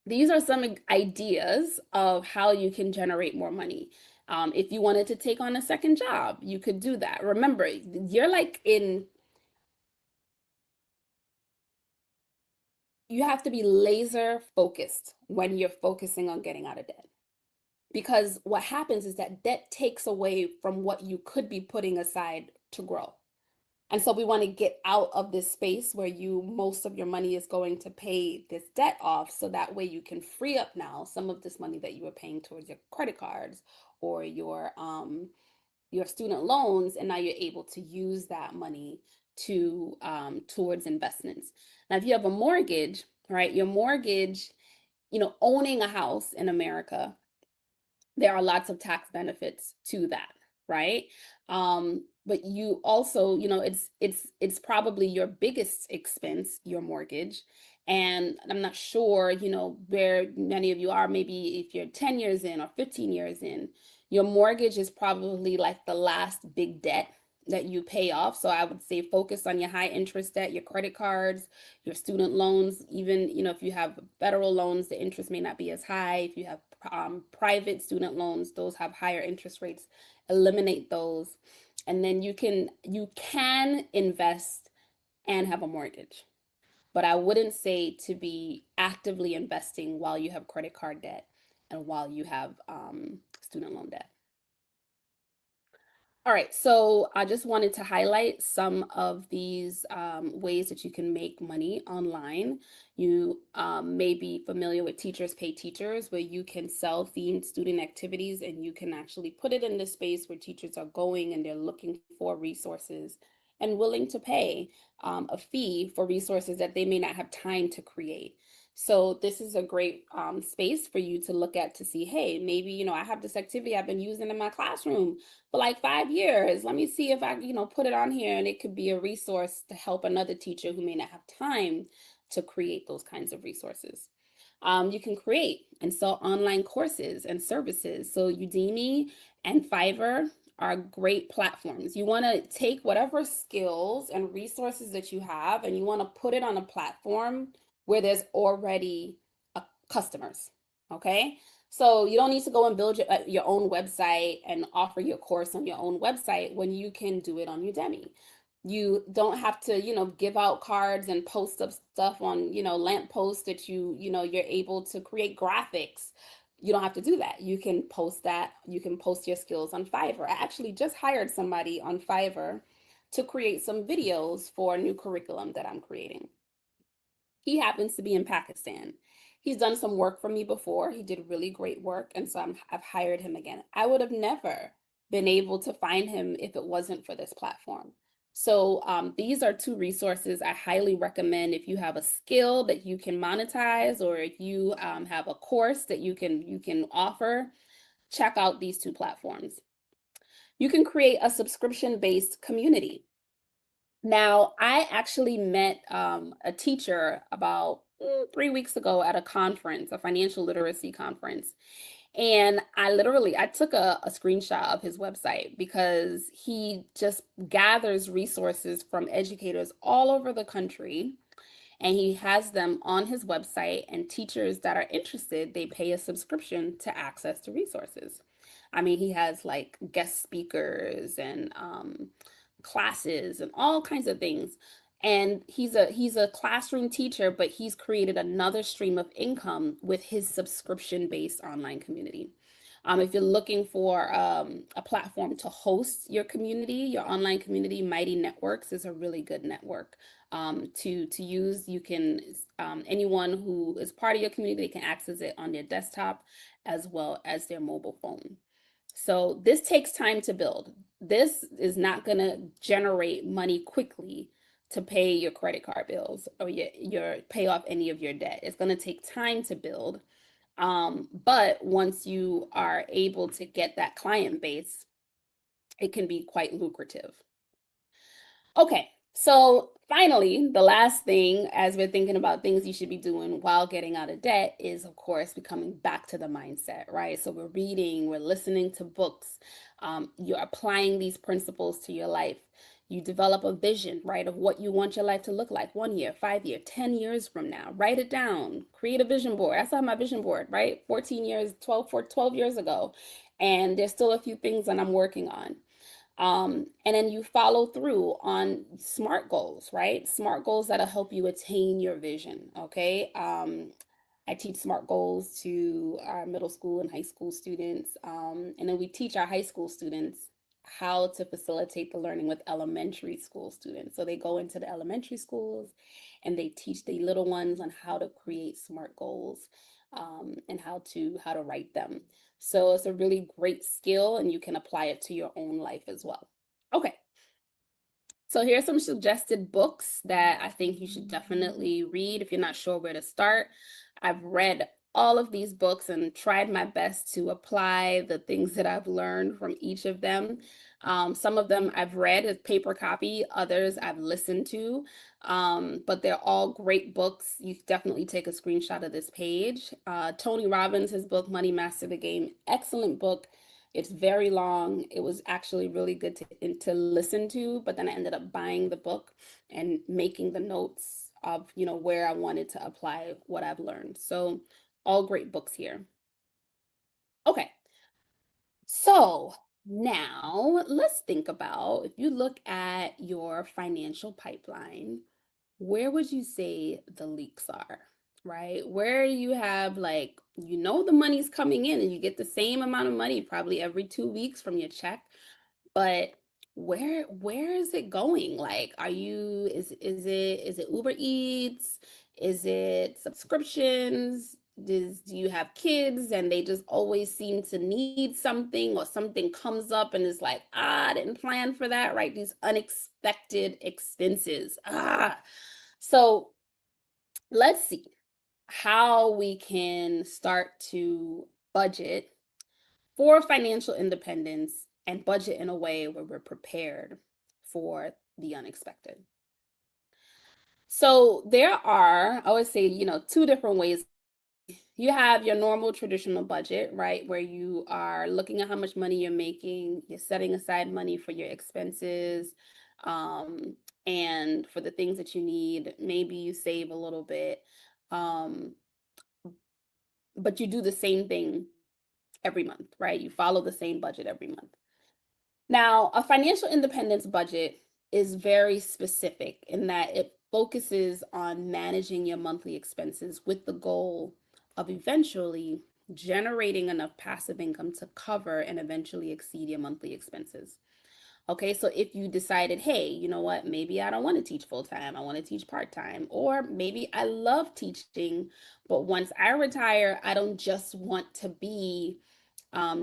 These are some ideas of how you can generate more money. If you wanted to take on a second job, you could do that. Remember, you have to be laser focused when you're focusing on getting out of debt. Because what happens is that debt takes away from what you could be putting aside to grow. And so we want to get out of this space where most of your money is going to pay this debt off, so that way you can free up now some of this money that you were paying towards your credit cards or your student loans, and now you're able to use that money to towards investments. Now, if you have a mortgage, right, your mortgage, owning a house in America, there are lots of tax benefits to that, right? But you also, it's probably your biggest expense, your mortgage. And I'm not sure, where many of you are. Maybe if you're 10 years in or 15 years in, your mortgage is probably like the last big debt that you pay off. So I would say focus on your high interest debt, your credit cards, your student loans. Even, if you have federal loans, the interest may not be as high. If you have private student loans, those have higher interest rates. Eliminate those, and then you can invest and have a mortgage. But I wouldn't say to be actively investing while you have credit card debt and while you have student loan debt. All right, so I just wanted to highlight some of these ways that you can make money online. You may be familiar with Teachers Pay Teachers, where you can sell themed student activities and you can actually put it in the space where teachers are going and they're looking for resources and willing to pay a fee for resources that they may not have time to create. So this is a great space for you to look at to see, hey, maybe, I have this activity I've been using in my classroom for like 5 years. Let me see if I, put it on here, and it could be a resource to help another teacher who may not have time to create those kinds of resources. You can create and sell online courses and services. So Udemy and Fiverr are great platforms. You want to take whatever skills and resources that you have, and you want to put it on a platform where there's already customers. Okay. So you don't need to go and build your own website and offer your course on your own website when you can do it on Udemy. You don't have to, give out cards and post up stuff on, lamp posts that you're able to create graphics. You don't have to do that. You can post that. You can post your skills on Fiverr. I actually just hired somebody on Fiverr to create some videos for a new curriculum that I'm creating. He happens to be in Pakistan. He's done some work for me before. He did really great work, and so I've hired him again. I would have never been able to find him if it wasn't for this platform. So these are two resources I highly recommend if you have a skill that you can monetize, or if you have a course that you can offer. Check out these two platforms. You can create a subscription-based community. Now, I actually met a teacher about 3 weeks ago at a conference, a financial literacy conference. And I took a screenshot of his website because he just gathers resources from educators all over the country, and he has them on his website, and teachers that are interested, they pay a subscription to access the resources. I mean, he has like guest speakers and classes and all kinds of things. And he's a classroom teacher, but he's created another stream of income with his subscription-based online community. If you're looking for a platform to host your community, your online community, Mighty Networks is a really good network to use. You can anyone who is part of your community, they can access it on their desktop as well as their mobile phone. So this takes time to build. This is not going to generate money quickly to pay your credit card bills or your pay off any of your debt. It's going to take time to build. But once you are able to get that client base, it can be quite lucrative. Okay, so finally, the last thing as we're thinking about things you should be doing while getting out of debt is, of course, becoming back to the mindset, right? So we're reading, we're listening to books, you're applying these principles to your life. You develop a vision, right, of what you want your life to look like 1 year, 5 year, 10 years from now. Write it down, create a vision board. I saw my vision board, right? 14 years, 12 years ago. And there's still a few things that I'm working on. And then you follow through on SMART goals, right? SMART goals that'll help you attain your vision. Okay. I teach SMART goals to our middle school and high school students. And then we teach our high school students how to facilitate the learning with elementary school students. So they go into the elementary schools and they teach the little ones on how to create SMART goals and how to write them. So it's a really great skill, and you can apply it to your own life as well. Okay, so here's some suggested books that I think you should definitely read if you're not sure where to start. I've read all of these books and tried my best to apply the things that I've learned from each of them. Some of them I've read as paper copy, others I've listened to, but they're all great books. You definitely take a screenshot of this page. Tony Robbins, his book, Money Master the Game, excellent book. It's very long. It was actually really good to listen to, but then I ended up buying the book and making the notes of, where I wanted to apply what I've learned. So all great books here. Okay, so now let's think about, if you look at your financial pipeline, where would you say the leaks are? Right? Where you have like, the money's coming in and you get the same amount of money probably every 2 weeks from your check, but where is it going? Like, is it Uber Eats? Is it subscriptions? Do you have kids and they just always seem to need something, or something comes up and it's like, I didn't plan for that, right? These unexpected expenses. So let's see. how we can start to budget for financial independence and budget in a way where we're prepared for the unexpected. So there are, I would say, two different ways. You have your normal traditional budget, right? Where you are looking at how much money you're making, you're setting aside money for your expenses, um, and for the things that you need. Maybe you save a little bit, um, but you do the same thing every month, right? You follow the same budget every month. Now, a financial independence budget is very specific in that it focuses on managing your monthly expenses with the goal of eventually generating enough passive income to cover and eventually exceed your monthly expenses. Okay, so if you decided, hey, you know what, maybe I don't want to teach full time, I want to teach part time, or maybe I love teaching, but once I retire, I don't just want to be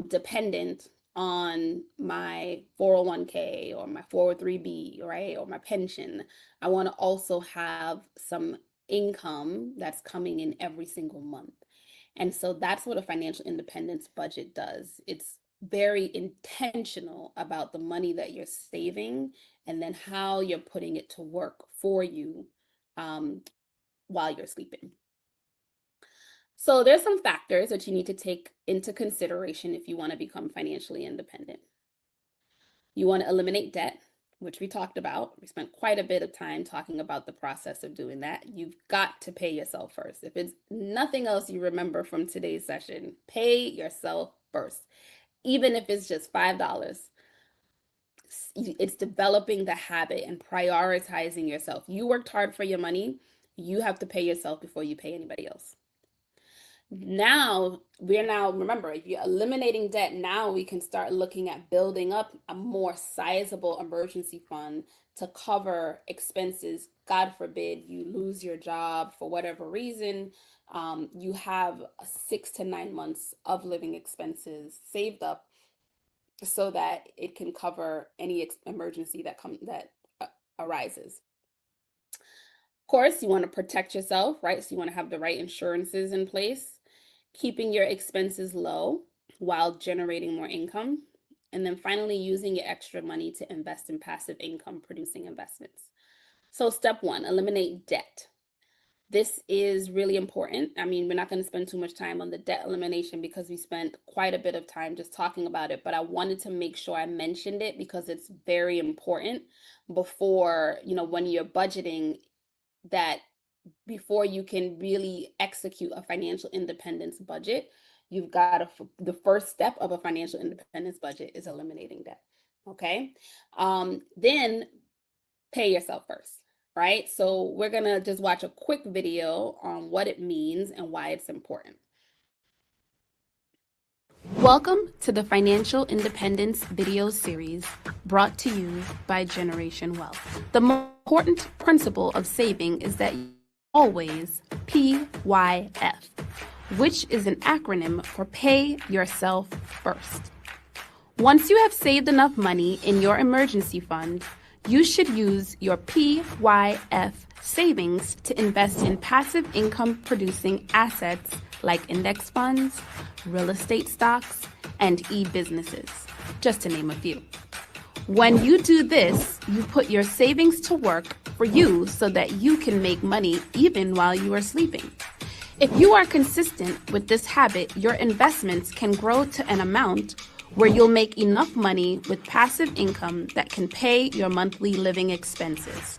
dependent on my 401k or my 403b, right? Or my pension. I want to also have some income that's coming in every single month. And so that's what a financial independence budget does. It's very intentional about the money that you're saving and then how you're putting it to work for you um, while you're sleeping. So there's some factors that you need to take into consideration if you want to become financially independent. You want to eliminate debt, which we talked about. We spent quite a bit of time talking about the process of doing that. You've got to pay yourself first. If it's nothing else you remember from today's session, pay yourself first. Even if it's just $5, it's developing the habit and prioritizing yourself. You worked hard for your money. You have to pay yourself before you pay anybody else. Now remember, if you're eliminating debt, now we can start looking at building up a more sizable emergency fund to cover expenses. God forbid you lose your job for whatever reason. You have 6 to 9 months of living expenses saved up so that it can cover any emergency that arises. Of course, you want to protect yourself, right? So you want to have the right insurances in place, keeping your expenses low while generating more income, and then finally using your extra money to invest in passive income producing investments. So, step one, eliminate debt. This is really important. I mean, we're not going to spend too much time on the debt elimination because we spent quite a bit of time just talking about it, but I wanted to make sure I mentioned it because it's very important before, when you're budgeting, that before you can really execute a financial independence budget, you've got to, the first step of a financial independence budget is eliminating debt. Okay. Then pay yourself first, right? So we're going to just watch a quick video on what it means and why it's important. Welcome to the Financial Independence video series brought to you by Generation Wealth. The most important principle of saving is that you always PYF, which is an acronym for Pay Yourself First. Once you have saved enough money in your emergency fund, you should use your PYF savings to invest in passive income producing assets like index funds, real estate stocks, and e-businesses, just to name a few. When you do this, you put your savings to work for you so that you can make money even while you are sleeping. If you are consistent with this habit, your investments can grow to an amount where you'll make enough money with passive income that can pay your monthly living expenses.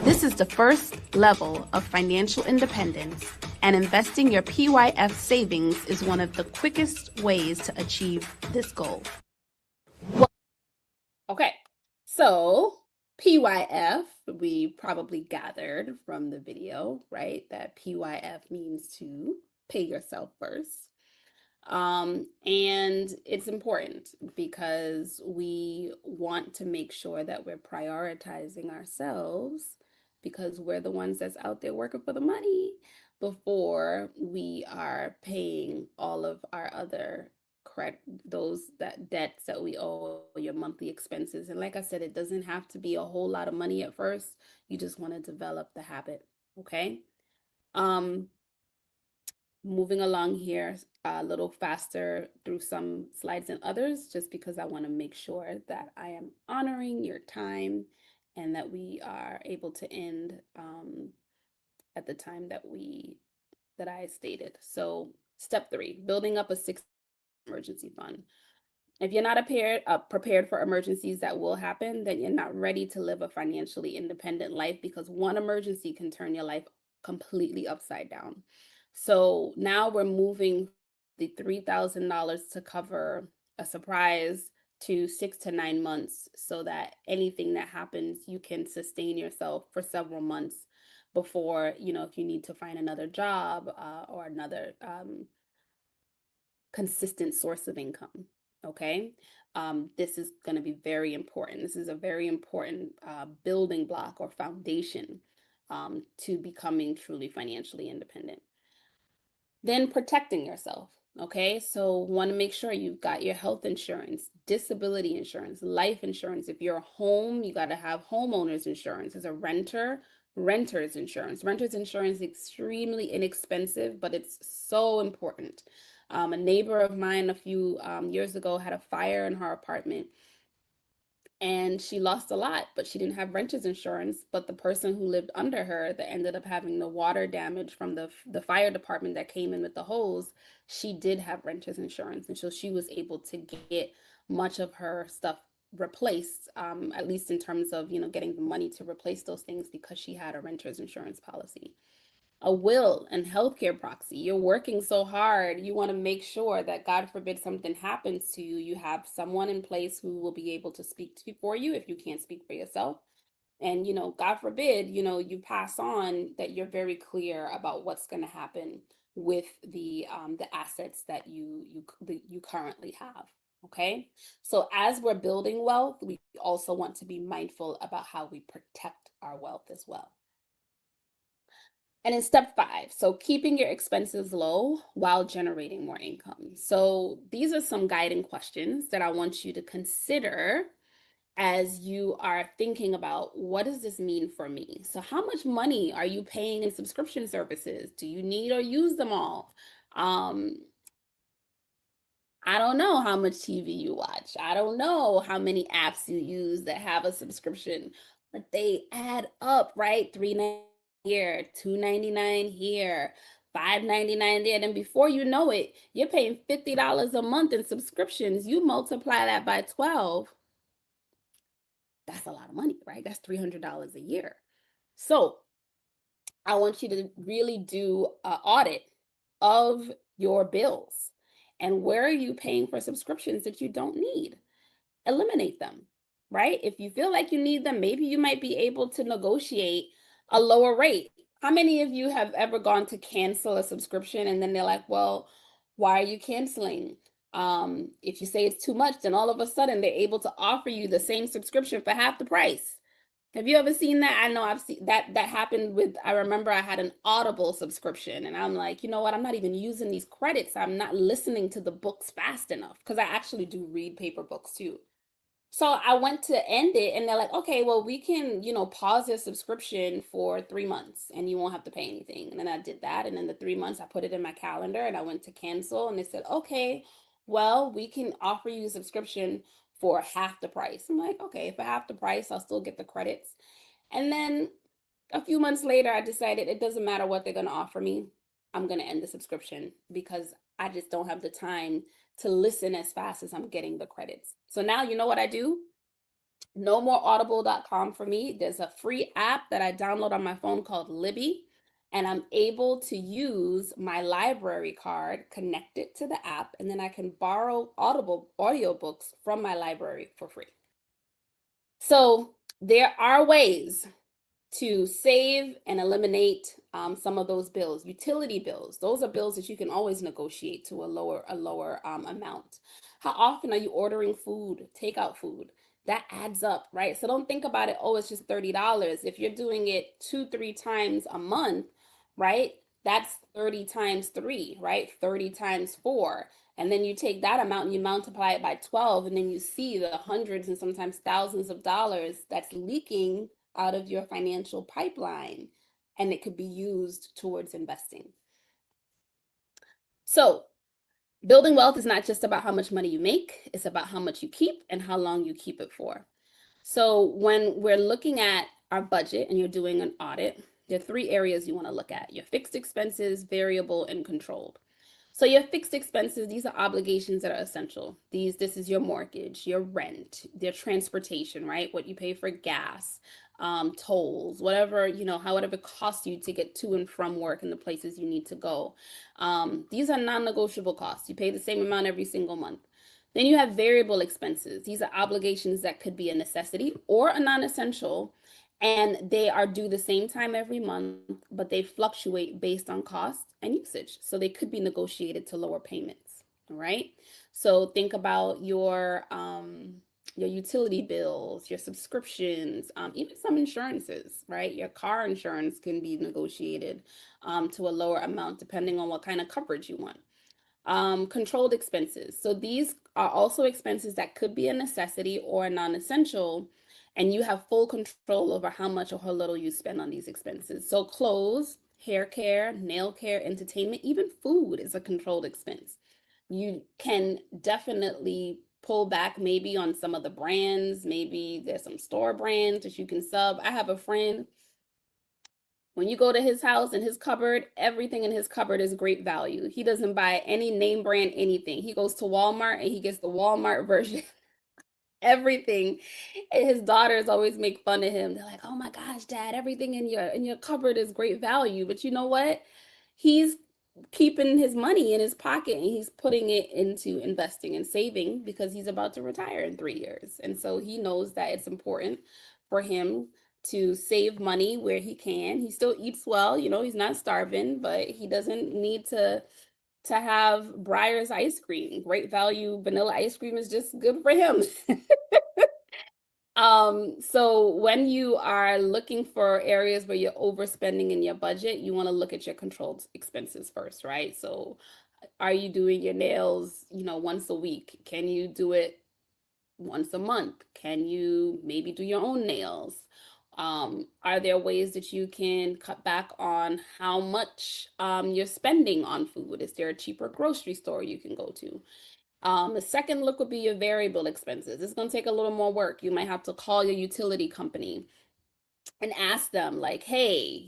This is the first level of financial independence, and investing your PYF savings is one of the quickest ways to achieve this goal. Okay, so PYF, we probably gathered from the video, right? That PYF means to pay yourself first. And it's important because we want to make sure that we're prioritizing ourselves because we're the ones that's out there working for the money before we are paying all of our other that debts that we owe, your monthly expenses. And like I said, it doesn't have to be a whole lot of money at first. You just want to develop the habit. Okay. Um, moving along here a little faster through some slides than others, just because I want to make sure that I am honoring your time and that we are able to end at the time that I stated. So, step three, building up a six emergency fund. If you're not prepared for emergencies that will happen, then you're not ready to live a financially independent life, because one emergency can turn your life completely upside down. So now we're moving the $3,000 to cover a surprise to 6 to 9 months, so that anything that happens, you can sustain yourself for several months before, if you need to find another job, or another consistent source of income. Okay. This is going to be very important. This is a very important building block or foundation to becoming truly financially independent. Then protecting yourself. Okay, so want to make sure you've got your health insurance, disability insurance, life insurance. If you're a home, you got to have homeowners insurance. As a renter, renter's insurance. Renter's insurance is extremely inexpensive, but it's so important. A neighbor of mine a few years ago had a fire in her apartment, and she lost a lot, but she didn't have renter's insurance. But the person who lived under her, that ended up having the water damage from the fire department that came in with the hose, she did have renter's insurance, and so she was able to get much of her stuff replaced, at least in terms of getting the money to replace those things, because she had a renter's insurance policy. A will and healthcare proxy. You're working so hard. You want to make sure that, God forbid, something happens to you, you have someone in place who will be able to speak for you if you can't speak for yourself. And, God forbid, you pass on, that you're very clear about what's going to happen with the assets that you currently have. Okay. So as we're building wealth, we also want to be mindful about how we protect our wealth as well. And in step five, so keeping your expenses low while generating more income. So these are some guiding questions that I want you to consider as you are thinking about, what does this mean for me? So how much money are you paying in subscription services? Do you need or use them all? Um, I don't know how much TV you watch. I don't know how many apps you use that have a subscription, but they add up, right? 3.99 here, 2.99 here, 5.99 there. And before you know it, you're paying $50 a month in subscriptions. You multiply that by 12. That's a lot of money, right? That's $300 a year. So I want you to really do an audit of your bills, and where are you paying for subscriptions that you don't need? Eliminate them, right? If you feel like you need them, maybe you might be able to negotiate a lower rate. How many of you have ever gone to cancel a subscription and then they're like, well, why are you canceling? If you say it's too much, then all of a sudden they're able to offer you the same subscription for half the price. Have you ever seen that? I know I've seen that happened with, I remember I had an Audible subscription, and I'm like, you know what? I'm not even using these credits. I'm not listening to the books fast enough, because I actually do read paper books too. So I went to end it, and they're like, okay, well, we can, pause your subscription for 3 months and you won't have to pay anything. And then I did that. And then the 3 months, I put it in my calendar and I went to cancel, and they said, okay, well, we can offer you a subscription for half the price. I'm like, okay, for half the price, I'll still get the credits. And then a few months later, I decided it doesn't matter what they're going to offer me. I'm going to end the subscription, because I just don't have the time to listen as fast as I'm getting the credits. So now, you know what I do? No more audible.com for me. There's a free app that I download on my phone called Libby, and I'm able to use my library card, connect it to the app, and then I can borrow Audible audiobooks from my library for free. So there are ways to save and eliminate some of those bills. Utility bills, those are bills that you can always negotiate to a lower amount. How often are you ordering food, takeout food? That adds up, right? So don't think about it, oh, it's just $30. If you're doing it 2, 3 times a month, right? That's 30 times 3, right? 30 times 4. And then you take that amount and you multiply it by 12, and then you see the hundreds and sometimes thousands of dollars that's leaking out of your financial pipeline, and it could be used towards investing. So, building wealth is not just about how much money you make, it's about how much you keep and how long you keep it for. So, when we're looking at our budget and you're doing an audit, there are three areas you want to look at: your fixed expenses, variable, and controlled. So your fixed expenses, these are obligations that are essential. This is your mortgage, your rent, their transportation, right? What you pay for gas, tolls, whatever, however it costs you to get to and from work and the places you need to go. These are non-negotiable costs. You pay the same amount every single month. Then you have variable expenses. These are obligations that could be a necessity or a non-essential, and they are due the same time every month, but they fluctuate based on cost and usage. So they could be negotiated to lower payments. All right. So think about your utility bills, your subscriptions, even some insurances, right? Your car insurance can be negotiated to a lower amount depending on what kind of coverage you want. Controlled expenses. So these are also expenses that could be a necessity or a non-essential, and you have full control over how much or how little you spend on these expenses. So clothes, hair care, nail care, entertainment, even food is a controlled expense. You can definitely pull back maybe on some of the brands. Maybe there's some store brands that you can sub. I have a friend, when you go to his house and his cupboard, everything in his cupboard is great value. He doesn't buy any name brand anything. He goes to Walmart and he gets the Walmart version. Everything. And his daughters always make fun of him. They're like, "Oh my gosh, dad, everything in your cupboard is great value." But you know what? He's keeping his money in his pocket and he's putting it into investing and saving because he's about to retire in 3 years. And so he knows that it's important for him to save money where he can. He still eats well, he's not starving, but he doesn't need to have Breyer's ice cream. Great value vanilla ice cream is just good for him. So when you are looking for areas where you're overspending in your budget, you want to look at your controlled expenses first, right? So are you doing your nails, once a week? Can you do it once a month? Can you maybe do your own nails? Are there ways that you can cut back on how much you're spending on food? Is there a cheaper grocery store you can go to? The second look would be your variable expenses. It's going to take a little more work. You might have to call your utility company and ask them, like, hey,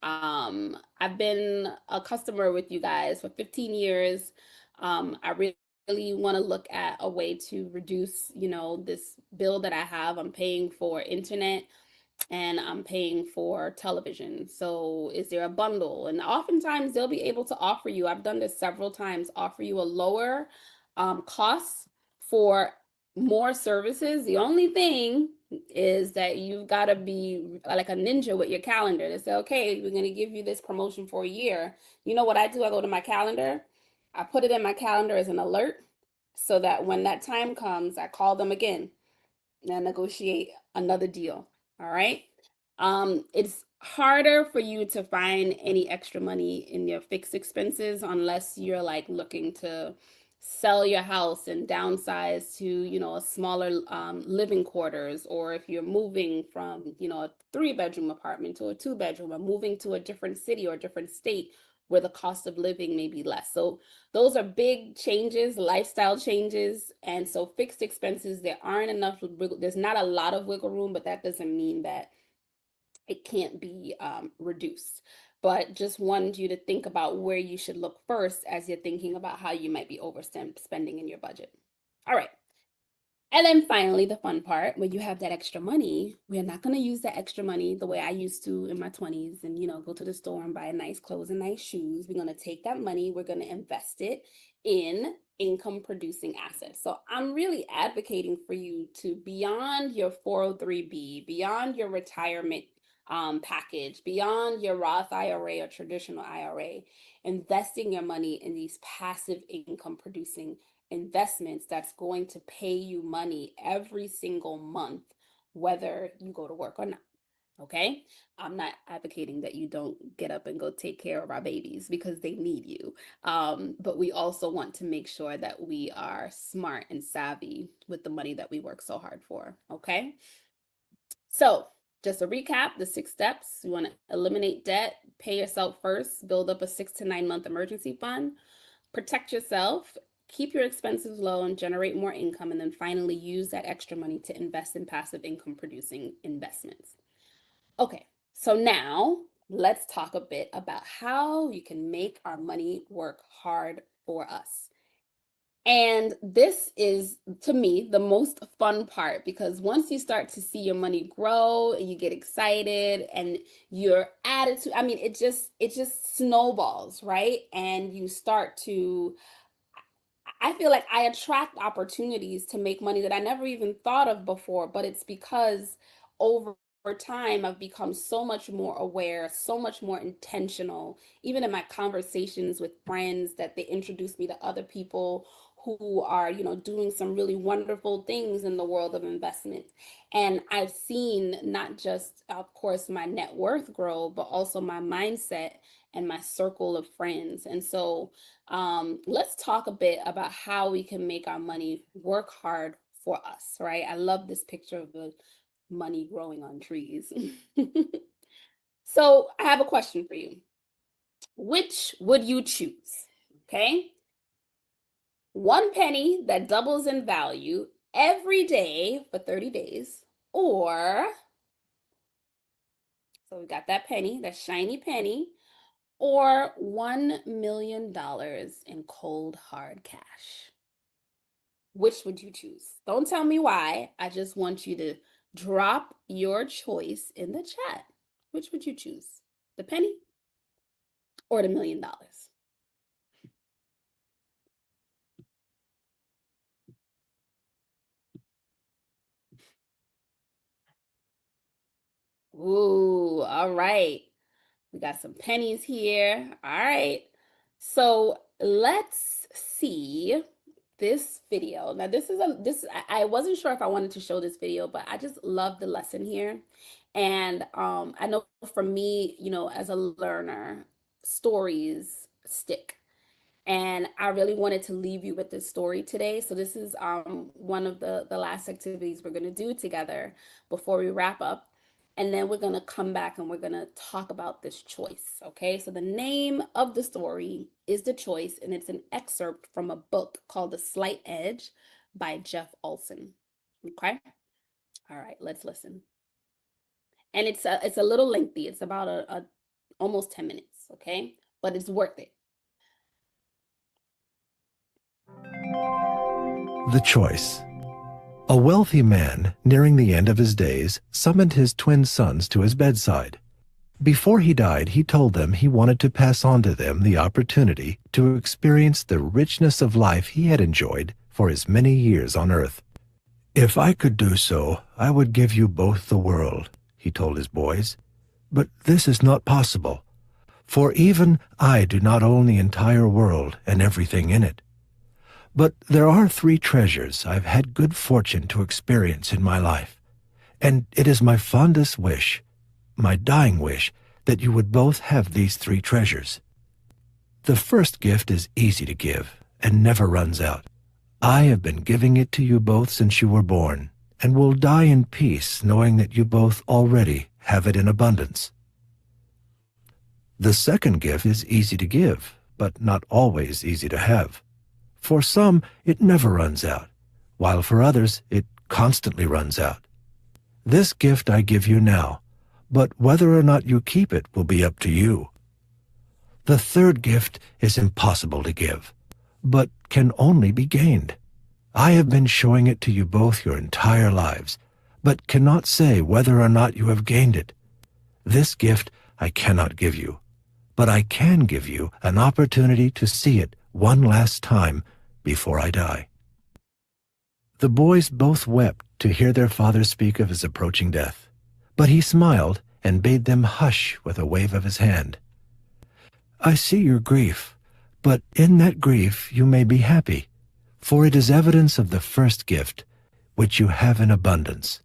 I've been a customer with you guys for 15 years. I really want to look at a way to reduce, this bill that I have. I'm paying for internet and I'm paying for television. So is there a bundle? And oftentimes they'll be able to offer you, I've done this several times, offer you a lower cost for more services. The only thing is that you've got to be like a ninja with your calendar to say, okay, we're going to give you this promotion for a year. You know what I do? I go to my calendar, I put it in my calendar as an alert so that when that time comes, I call them again and negotiate another deal. All right. It's harder for you to find any extra money in your fixed expenses unless you're like looking to sell your house and downsize to, a smaller living quarters, or if you're moving from, a 3 bedroom apartment to a 2 bedroom, or moving to a different city or a different state where the cost of living may be less. So those are big changes, lifestyle changes. And so fixed expenses, there's not a lot of wiggle room, but that doesn't mean that it can't be reduced. But just wanted you to think about where you should look first as you're thinking about how you might be overspending in your budget. All right. And then finally, the fun part, when you have that extra money, we're not going to use that extra money the way I used to in my 20s and, go to the store and buy nice clothes and nice shoes. We're going to take that money, we're going to invest it in income producing assets. So I'm really advocating for you to, beyond your 403B, beyond your retirement package, beyond your Roth IRA or traditional IRA, investing your money in these passive income producing investments that's going to pay you money every single month, whether you go to work or not. Okay. I'm not advocating that you don't get up and go take care of our babies because they need you. But we also want to make sure that we are smart and savvy with the money that we work so hard for. Okay. So, just a recap, the 6 steps: you want to eliminate debt, pay yourself first, build up a 6 to 9 month emergency fund, protect yourself, keep your expenses low, and generate more income. And then finally, use that extra money to invest in passive income producing investments. Okay, so now let's talk a bit about how you can make our money work hard for us. And this is, to me, the most fun part because once you start to see your money grow, you get excited and your attitude, I mean, it just snowballs, right? And you start to I feel like I attract opportunities to make money that I never even thought of before, but it's because over time I've become so much more aware, so much more intentional, even in my conversations with friends that they introduce me to other people who are, doing some really wonderful things in the world of investment. And I've seen not just, of course, my net worth grow, but also my mindset and my circle of friends. And so let's talk a bit about how we can make our money work hard for us, right? I love this picture of the money growing on trees. So I have a question for you. Which would you choose? Okay. One penny that doubles in value every day for 30 days, or so we got that penny, that shiny penny, or $1 million in cold hard cash. Which would you choose? Don't tell me why. I just want you to drop your choice in the chat. Which would you choose? The penny or the $1 million? Ooh, all right. We got some pennies here. All right. So let's see this video. Now I wasn't sure if I wanted to show this video, but I just love the lesson here. And I know for me, as a learner, stories stick. And I really wanted to leave you with this story today. So this is one of the last activities we're going to do together before we wrap up. And then we're going to come back and we're going to talk about this choice. Okay. So the name of the story is The Choice, and it's an excerpt from a book called The Slight Edge by Jeff Olson. Okay. All right. Let's listen. And it's a little lengthy. It's about a almost 10 minutes. Okay. But it's worth it. The Choice. A wealthy man, nearing the end of his days, summoned his twin sons to his bedside. Before he died, he told them he wanted to pass on to them the opportunity to experience the richness of life he had enjoyed for his many years on earth. "If I could do so, I would give you both the world," he told his boys. "But this is not possible, for even I do not own the entire world and everything in it. But there are 3 treasures I've had good fortune to experience in my life, and it is my fondest wish, my dying wish, that you would both have these 3 treasures. The first gift is easy to give and never runs out. I have been giving it to you both since you were born, and will die in peace knowing that you both already have it in abundance. The second gift is easy to give, but not always easy to have. For some, it never runs out, while for others, it constantly runs out. This gift I give you now, but whether or not you keep it will be up to you. The third gift is impossible to give, but can only be gained. I have been showing it to you both your entire lives, but cannot say whether or not you have gained it. This gift I cannot give you, but I can give you an opportunity to see it one last time before I die." The boys both wept to hear their father speak of his approaching death, but he smiled and bade them hush with a wave of his hand. "I see your grief, but in that grief you may be happy, for it is evidence of the first gift, which you have in abundance.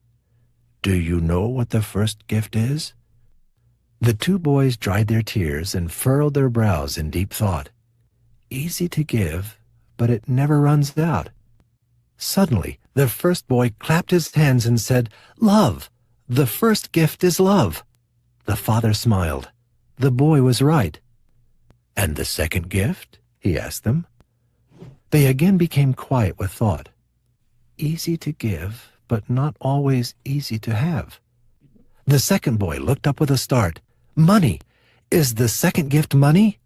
Do you know what the first gift is?" The 2 boys dried their tears and furrowed their brows in deep thought. Easy to give, but it never runs out. Suddenly, the first boy clapped his hands and said, "Love! The first gift is love." The father smiled. The boy was right. "And the second gift?" he asked them. They again became quiet with thought. Easy to give, but not always easy to have. The second boy looked up with a start. Money! Is the second gift money?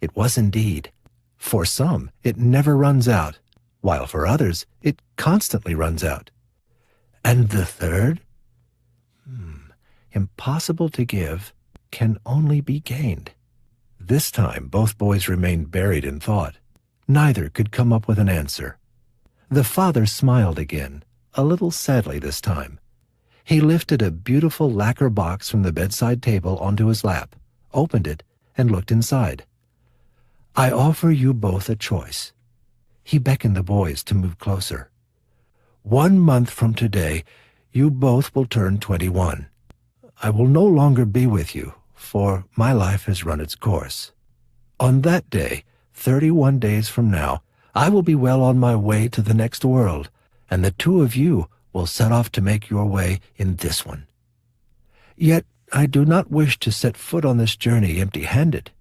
It was indeed. For some, it never runs out, while for others, it constantly runs out. And the third? Impossible to give, can only be gained. This time, both boys remained buried in thought. Neither could come up with an answer. The father smiled again, a little sadly this time. He lifted a beautiful lacquer box from the bedside table onto his lap, opened it, and looked inside. I offer you both a choice. He beckoned the boys to move closer. 1 month from today, you both will turn 21. I will no longer be with you, for my life has run its course. On that day, 31 days from now, I will be well on my way to the next world, and the two of you will set off to make your way in this one. Yet I do not wish to set foot on this journey empty-handed.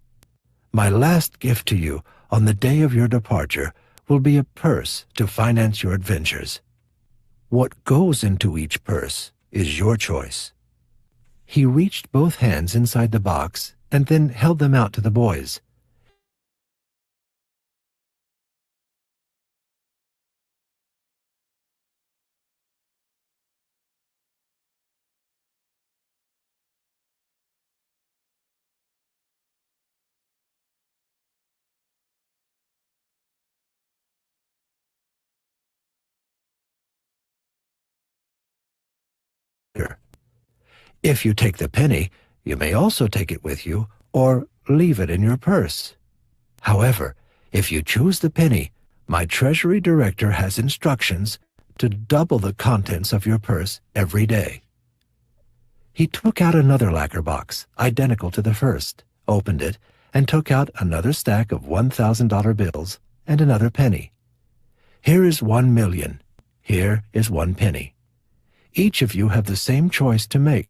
My last gift to you on the day of your departure will be a purse to finance your adventures. What goes into each purse is your choice. He reached both hands inside the box and then held them out to the boys. If you take the penny, you may also take it with you or leave it in your purse. However, if you choose the penny, my Treasury Director has instructions to double the contents of your purse every day. He took out another lacquer box, identical to the first, opened it, and took out another stack of $1,000 bills and another penny. Here is 1 million. Here is 1 penny. Each of you have the same choice to make.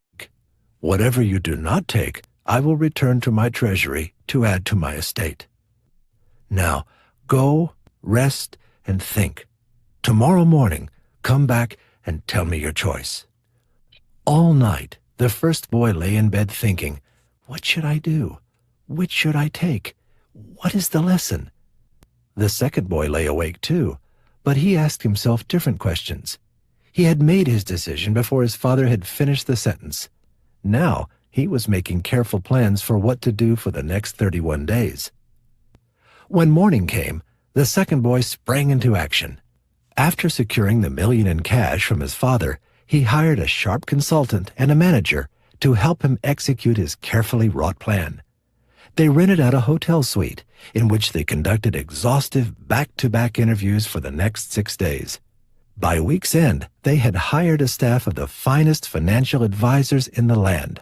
Whatever you do not take, I will return to my treasury to add to my estate. Now, go, rest, and think. Tomorrow morning, come back and tell me your choice. All night, the first boy lay in bed thinking, what should I do? Which should I take? What is the lesson? The second boy lay awake too, but he asked himself different questions. He had made his decision before his father had finished the sentence. Now he was making careful plans for what to do for the next 31 days. When morning came, the second boy sprang into action. After securing the million in cash from his father, he hired a sharp consultant and a manager to help him execute his carefully wrought plan. They rented out a hotel suite in which they conducted exhaustive back-to-back interviews for the next 6 days. By week's end, they had hired a staff of the finest financial advisors in the land.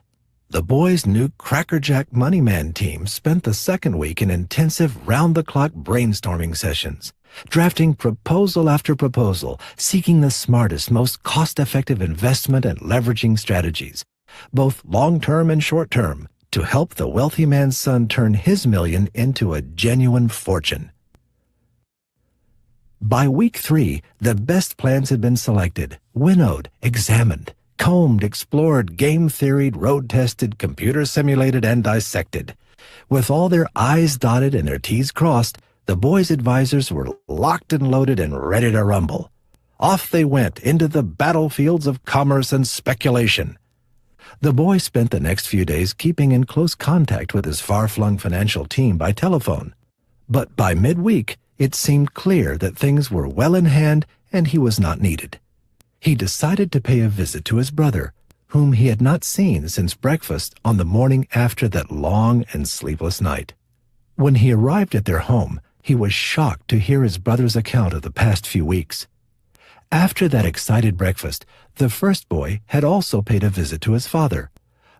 The boys' new crackerjack money man team spent the second week in intensive round-the-clock brainstorming sessions, drafting proposal after proposal, seeking the smartest, most cost-effective investment and leveraging strategies, both long-term and short-term, to help the wealthy man's son turn his million into a genuine fortune. By week 3, the best plans had been selected, winnowed, examined, combed, explored, game-theoried, road-tested, computer-simulated, and dissected. With all their I's dotted and their T's crossed, the boys' advisors were locked and loaded and ready to rumble. Off they went into the battlefields of commerce and speculation. The boy spent the next few days keeping in close contact with his far-flung financial team by telephone. But by midweek, it seemed clear that things were well in hand and he was not needed. He decided to pay a visit to his brother, whom he had not seen since breakfast on the morning after that long and sleepless night. When he arrived at their home, he was shocked to hear his brother's account of the past few weeks. After that excited breakfast, the first boy had also paid a visit to his father.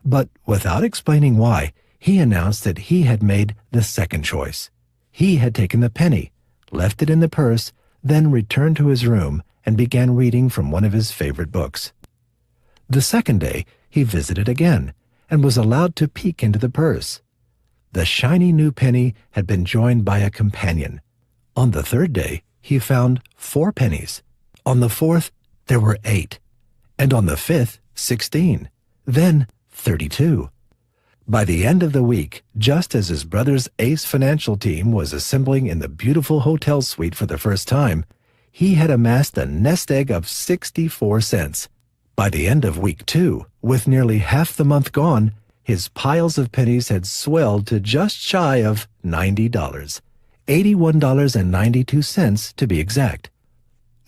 But without explaining why, he announced that he had made the second choice. He had taken the penny, left it in the purse, then returned to his room and began reading from one of his favorite books. The second day, he visited again and was allowed to peek into the purse. The shiny new penny had been joined by a companion. On the third day, he found 4 pennies. On the fourth, there were 8. And on the fifth, 16. Then 32. By the end of the week, just as his brother's ace financial team was assembling in the beautiful hotel suite for the first time, he had amassed a nest egg of 64 cents. By the end of week 2, with nearly half the month gone, his piles of pennies had swelled to just shy of $90. $81.92 to be exact.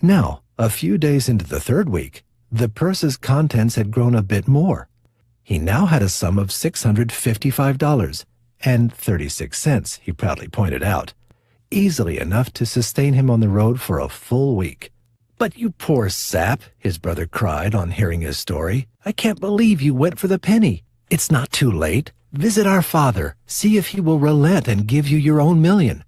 Now, a few days into the third week, the purse's contents had grown a bit more. He now had a sum of $655.36, he proudly pointed out, easily enough to sustain him on the road for a full week. "But you poor sap," his brother cried on hearing his story. "I can't believe you went for the penny. It's not too late. Visit our father. See if he will relent and give you your own million.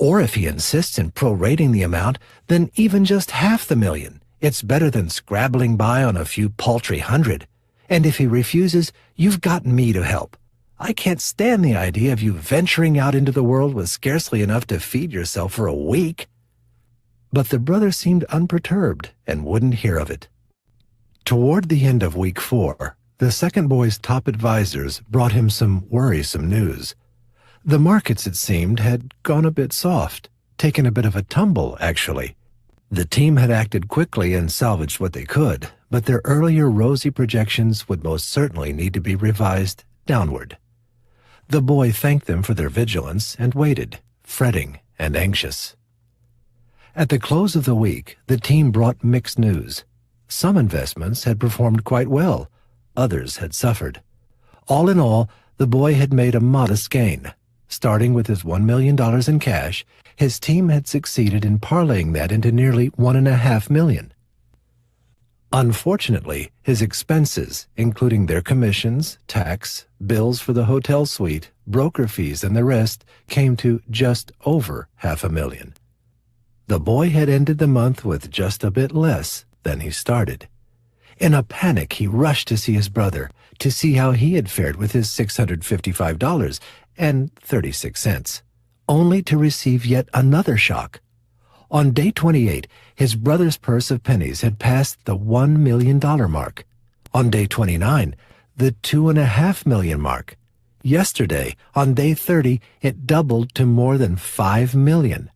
Or if he insists in prorating the amount, then even just half the million. It's better than scrabbling by on a few paltry hundred. And if he refuses, you've got me to help. I can't stand the idea of you venturing out into the world with scarcely enough to feed yourself for a week." But the brother seemed unperturbed and wouldn't hear of it. Toward the end of week 4, the second boy's top advisors brought him some worrisome news. The markets, it seemed, had gone a bit soft, taken a bit of a tumble, actually. The team had acted quickly and salvaged what they could, but their earlier rosy projections would most certainly need to be revised downward. The boy thanked them for their vigilance and waited, fretting and anxious. At the close of the week, the team brought mixed news. Some investments had performed quite well, others had suffered. All in all, the boy had made a modest gain. Starting with his $1 million in cash, his team had succeeded in parlaying that into nearly $1.5 million. Unfortunately, his expenses, including their commissions, tax, bills for the hotel suite, broker fees, and the rest, came to just over $500,000. The boy had ended the month with just a bit less than he started. In a panic, he rushed to see his brother, to see how he had fared with his $655.36, only to receive yet another shock. On day 28, his brother's purse of pennies had passed the $1 million mark. On day 29, the $2.5 million mark. Yesterday, on day 30, it doubled to more than $5 million.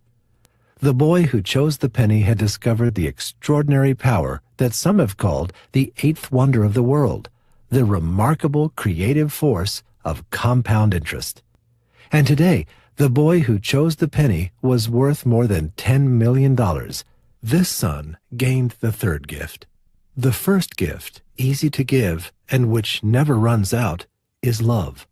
The boy who chose the penny had discovered the extraordinary power that some have called the eighth wonder of the world, the remarkable creative force of compound interest. And today, the boy who chose the penny was worth more than $10 million. This son gained the third gift. The first gift, easy to give and which never runs out, is love.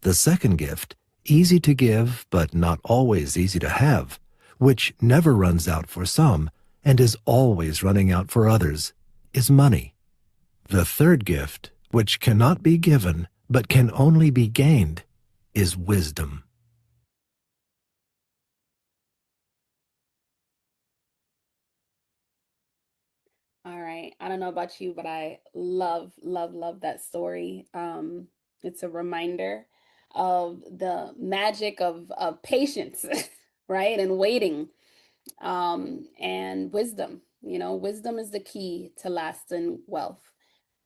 The second gift, easy to give but not always easy to have, which never runs out for some and is always running out for others, is money. The third gift, which cannot be given but can only be gained, is wisdom. All right. I don't know about you, but I love, love, love that story. It's a reminder of the magic of patience, right? And waiting, and wisdom. You know, wisdom is the key to lasting wealth.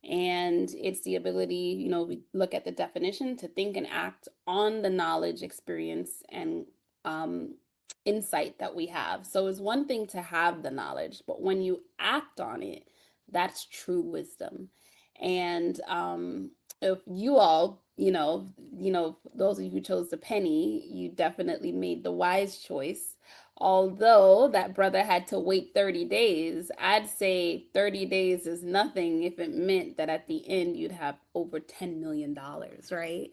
And it's the ability, we look at the definition, to think and act on the knowledge, experience, and um, insight that we have. So it's one thing to have the knowledge, but when you act on it, that's true wisdom. And if you all, those of you who chose the penny, you definitely made the wise choice. Although that brother had to wait 30 days, I'd say 30 days is nothing if it meant that at the end you'd have over $10 million, right?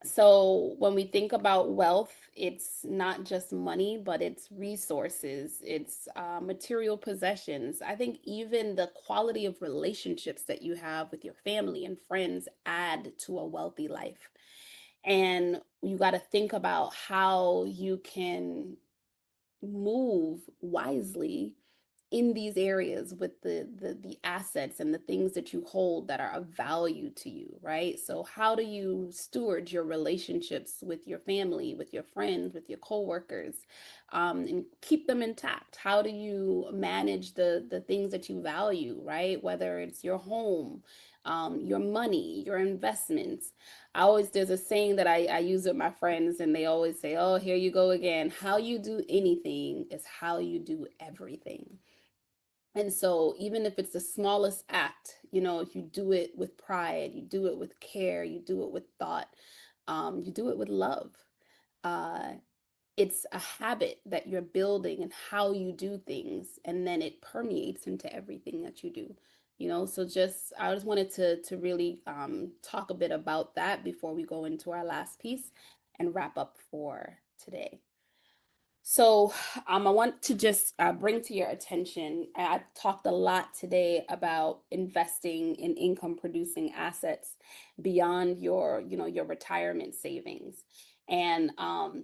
So when we think about wealth, it's not just money, but it's resources, it's material possessions. I think even the quality of relationships that you have with your family and friends add to a wealthy life. And you got to think about how you can move wisely in these areas with the assets and the things that you hold that are of value to you, right? So how do you steward your relationships with your family, with your friends, with your coworkers, and keep them intact? How do you manage the things that you value, right? Whether it's your home, your money, your investments. I always, there's a saying that I use with my friends, and they always say, "Oh, here you go again. How you do anything is how you do everything." And so, even if it's the smallest act, if you do it with pride, you do it with care, you do it with thought, you do it with love. Uh, it's a habit that you're building and how you do things, and then it permeates into everything that you do. So just I just wanted to really talk a bit about that before we go into our last piece and wrap up for today. So, I want to just bring to your attention. I've talked a lot today about investing in income producing assets beyond your retirement savings. And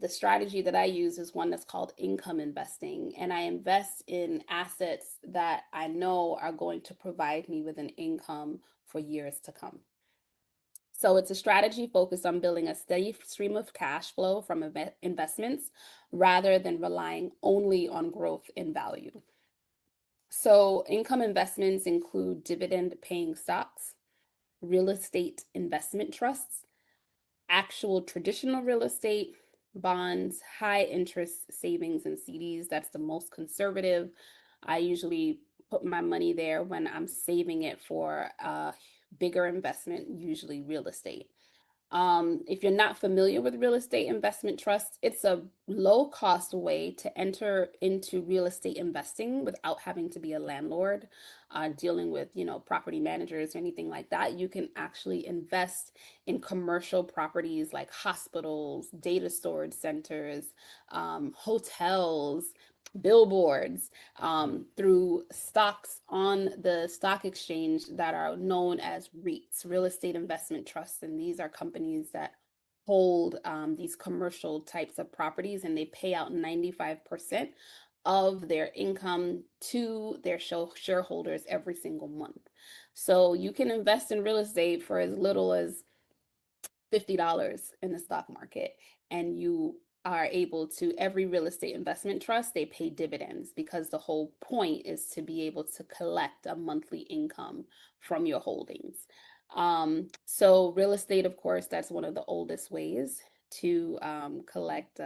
the strategy that I use is one that's called income investing. And I invest in assets that I know are going to provide me with an income for years to come. So it's a strategy focused on building a steady stream of cash flow from investments rather than relying only on growth in value. So income investments include dividend paying stocks, real estate investment trusts, actual traditional real estate, bonds, high interest savings and CDs. That's the most conservative. I usually put my money there when I'm saving it for a bigger investment, usually real estate. If you're not familiar with real estate investment trusts, it's a low cost way to enter into real estate investing without having to be a landlord, dealing with, property managers or anything like that. You can actually invest in commercial properties like hospitals, data storage centers, hotels, billboards, through stocks on the stock exchange that are known as REITs, real estate investment trusts. And these are companies that hold these commercial types of properties, and they pay out 95% of their income to their shareholders every single month. So you can invest in real estate for as little as $50 in the stock market, and you are able to, every real estate investment trust, they pay dividends because the whole point is to be able to collect a monthly income from your holdings. So real estate, of course, that's one of the oldest ways to collect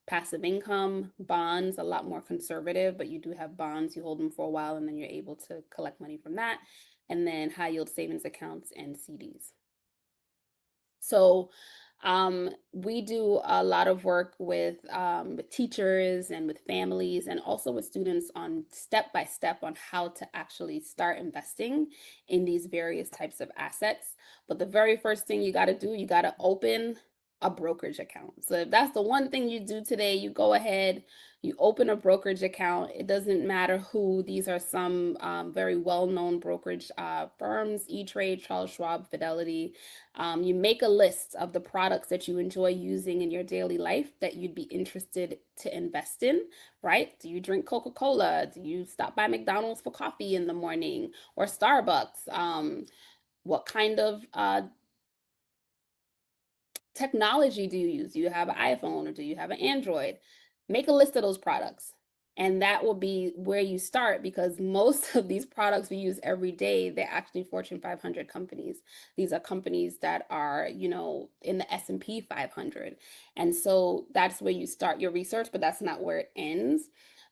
passive income. Bonds, a lot more conservative, but you do have bonds, you hold them for a while and then you're able to collect money from that. And then high yield savings accounts and CDs. So we do a lot of work with teachers and with families and also with students on step by step on how to actually start investing in these various types of assets. But the very first thing you got to do, you got to open a brokerage account. So if that's the one thing you do today, you go ahead, you open a brokerage account. It doesn't matter who. These are some very well-known brokerage firms: E-Trade, Charles Schwab, Fidelity. You make a list of the products that you enjoy using in your daily life that you'd be interested to invest in, right? Do you drink Coca-Cola? Do you stop by McDonald's for coffee in the morning or Starbucks? What kind of technology do you use? Do you have an iPhone or do you have an Android? Make a list of those products. And that will be where you start, because most of these products we use every day, they're actually Fortune 500 companies. These are companies that are, in the S&P 500. And so that's where you start your research, but that's not where it ends.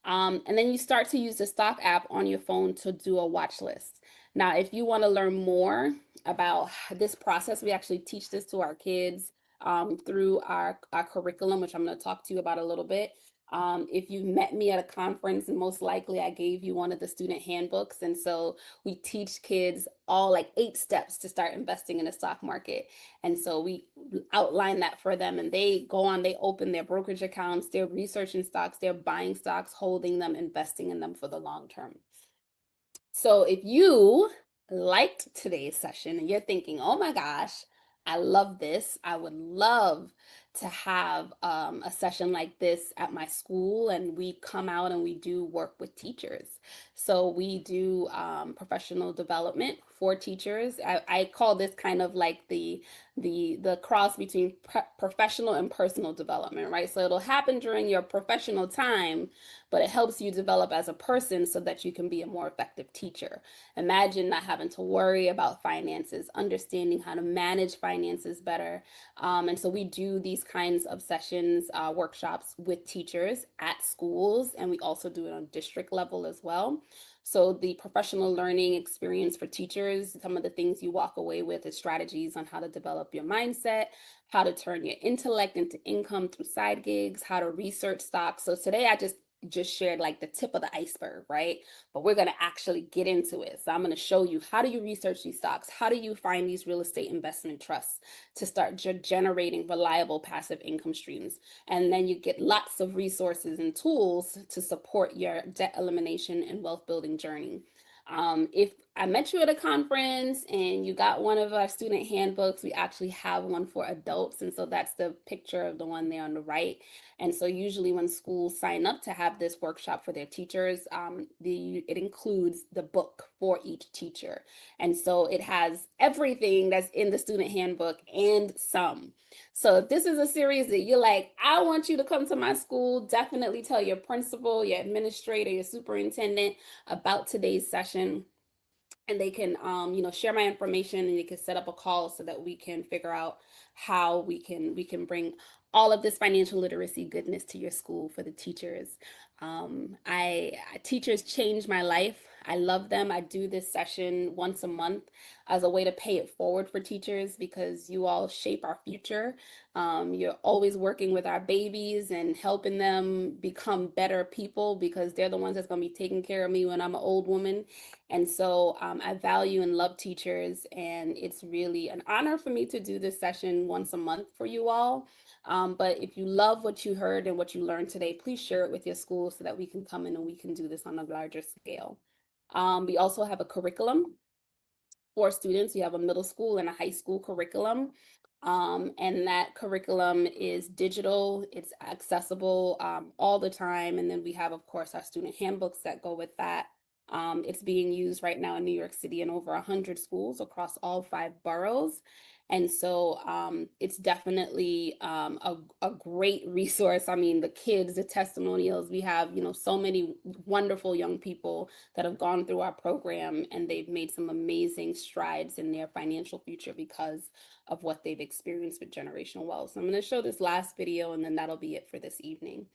And then you start to use the stock app on your phone to do a watch list. Now, if you want to learn more about this process, we actually teach this to our kids through our curriculum, which I'm going to talk to you about a little bit. If you met me at a conference, most likely I gave you one of the student handbooks. And so we teach kids all like 8 steps to start investing in the stock market. And so we outline that for them, and they go on, they open their brokerage accounts, they're researching stocks, they're buying stocks, holding them, investing in them for the long term. So if you liked today's session and you're thinking, oh my gosh, I love this, I would love to have a session like this at my school, and we come out and we do work with teachers. So we do professional development for teachers. I call this kind of like the cross between professional and personal development, right? So it'll happen during your professional time, but it helps you develop as a person so that you can be a more effective teacher. Imagine not having to worry about finances, understanding how to manage finances better. And so we do these kinds of sessions, workshops with teachers at schools, and we also do it on district level as well. So the professional learning experience for teachers, some of the things you walk away with is strategies on how to develop your mindset, how to turn your intellect into income through side gigs, how to research stocks. So today I just shared like the tip of the iceberg, right? But we're going to actually get into it. So I'm going to show you, how do you research these stocks? How do you find these real estate investment trusts to start generating reliable passive income streams? And then you get lots of resources and tools to support your debt elimination and wealth building journey. If I met you at a conference and you got one of our student handbooks, we actually have one for adults. And so that's the picture of the one there on the right. And so usually when schools sign up to have this workshop for their teachers, it includes the book for each teacher. And so it has everything that's in the student handbook and some. So if this is a series that you're like, I want you to come to my school, definitely tell your principal, your administrator, your superintendent about today's session, and they can share my information, and they can set up a call so that we can figure out how we can bring all of this financial literacy goodness to your school for the teachers. I Teachers changed my life. I love them. I do this session once a month as a way to pay it forward for teachers, because you all shape our future. You're always working with our babies and helping them become better people, because they're the ones that's going to be taking care of me when I'm an old woman. And so I value and love teachers, and it's really an honor for me to do this session once a month for you all. But if you love what you heard and what you learned today, please share it with your school so that we can come in and we can do this on a larger scale. We also have a curriculum for students. You have a middle school and a high school curriculum. And that curriculum is digital, it's accessible all the time. And then we have, of course, our student handbooks that go with that. It's being used right now in New York City in over 100 schools across all 5 boroughs. And so it's definitely a great resource. I mean, the kids, the testimonials, we have, so many wonderful young people that have gone through our program, and they've made some amazing strides in their financial future because of what they've experienced with generational wealth. So I'm going to show this last video, and then that'll be it for this evening.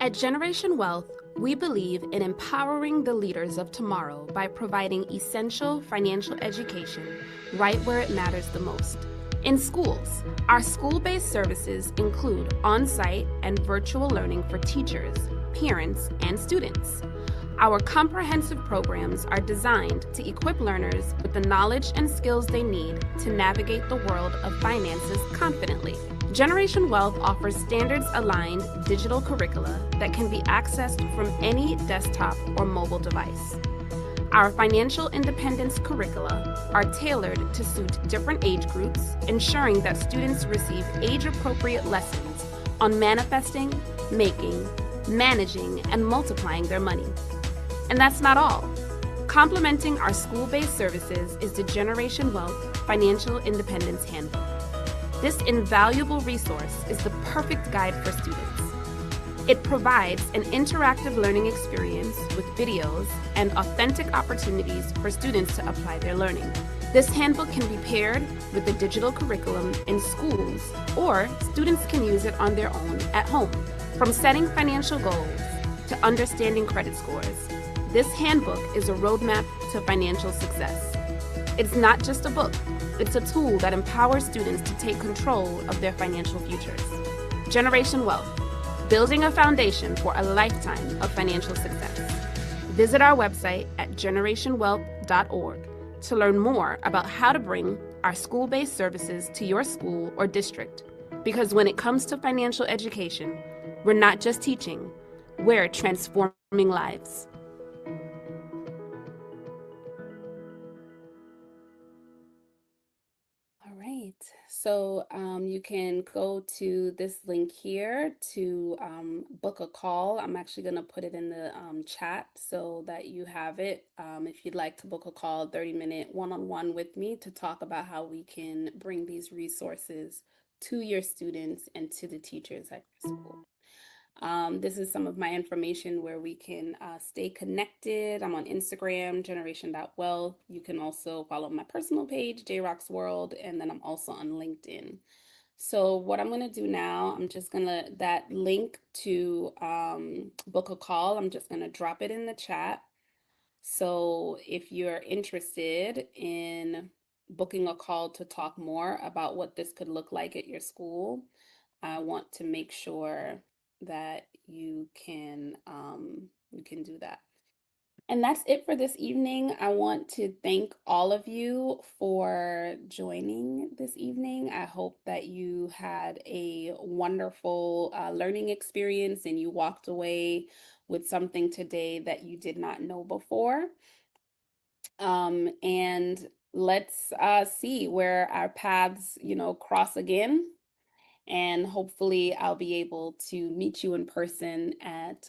At Generation Wealth, we believe in empowering the leaders of tomorrow by providing essential financial education right where it matters the most. In schools, our school-based services include on-site and virtual learning for teachers, parents, and students. Our comprehensive programs are designed to equip learners with the knowledge and skills they need to navigate the world of finances confidently. Generation Wealth offers standards-aligned digital curricula that can be accessed from any desktop or mobile device. Our financial independence curricula are tailored to suit different age groups, ensuring that students receive age-appropriate lessons on manifesting, making, managing, and multiplying their money. And that's not all. Complementing our school-based services is the Generation Wealth Financial Independence Handbook. This invaluable resource is the perfect guide for students. It provides an interactive learning experience with videos and authentic opportunities for students to apply their learning. This handbook can be paired with the digital curriculum in schools, or students can use it on their own at home. From setting financial goals to understanding credit scores, this handbook is a roadmap to financial success. It's not just a book, it's a tool that empowers students to take control of their financial futures. Generation Wealth, building a foundation for a lifetime of financial success. Visit our website at generationwealth.org to learn more about how to bring our school-based services to your school or district. Because when it comes to financial education, we're not just teaching, we're transforming lives. All right, So you can go to this link here to book a call. I'm actually going to put it in the chat so that you have it. If you'd like to book a call, 30-minute one-on-one with me to talk about how we can bring these resources to your students and to the teachers at your school. This is some of my information where we can stay connected. I'm on Instagram, generation.wealth. You can also follow my personal page, JRock's World, and then I'm also on LinkedIn. So what I'm gonna do now, I'm just gonna, that link to book a call, I'm just gonna drop it in the chat. So if you're interested in booking a call to talk more about what this could look like at your school, I want to make sure that you can do that. And that's it for this evening. I want to thank all of you for joining this evening. I hope that you had a wonderful learning experience and you walked away with something today that you did not know before. And let's see where our paths, cross again, and hopefully I'll be able to meet you in person at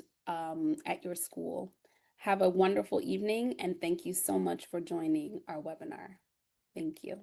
your school. Have a wonderful evening, and thank you so much for joining our webinar. Thank you.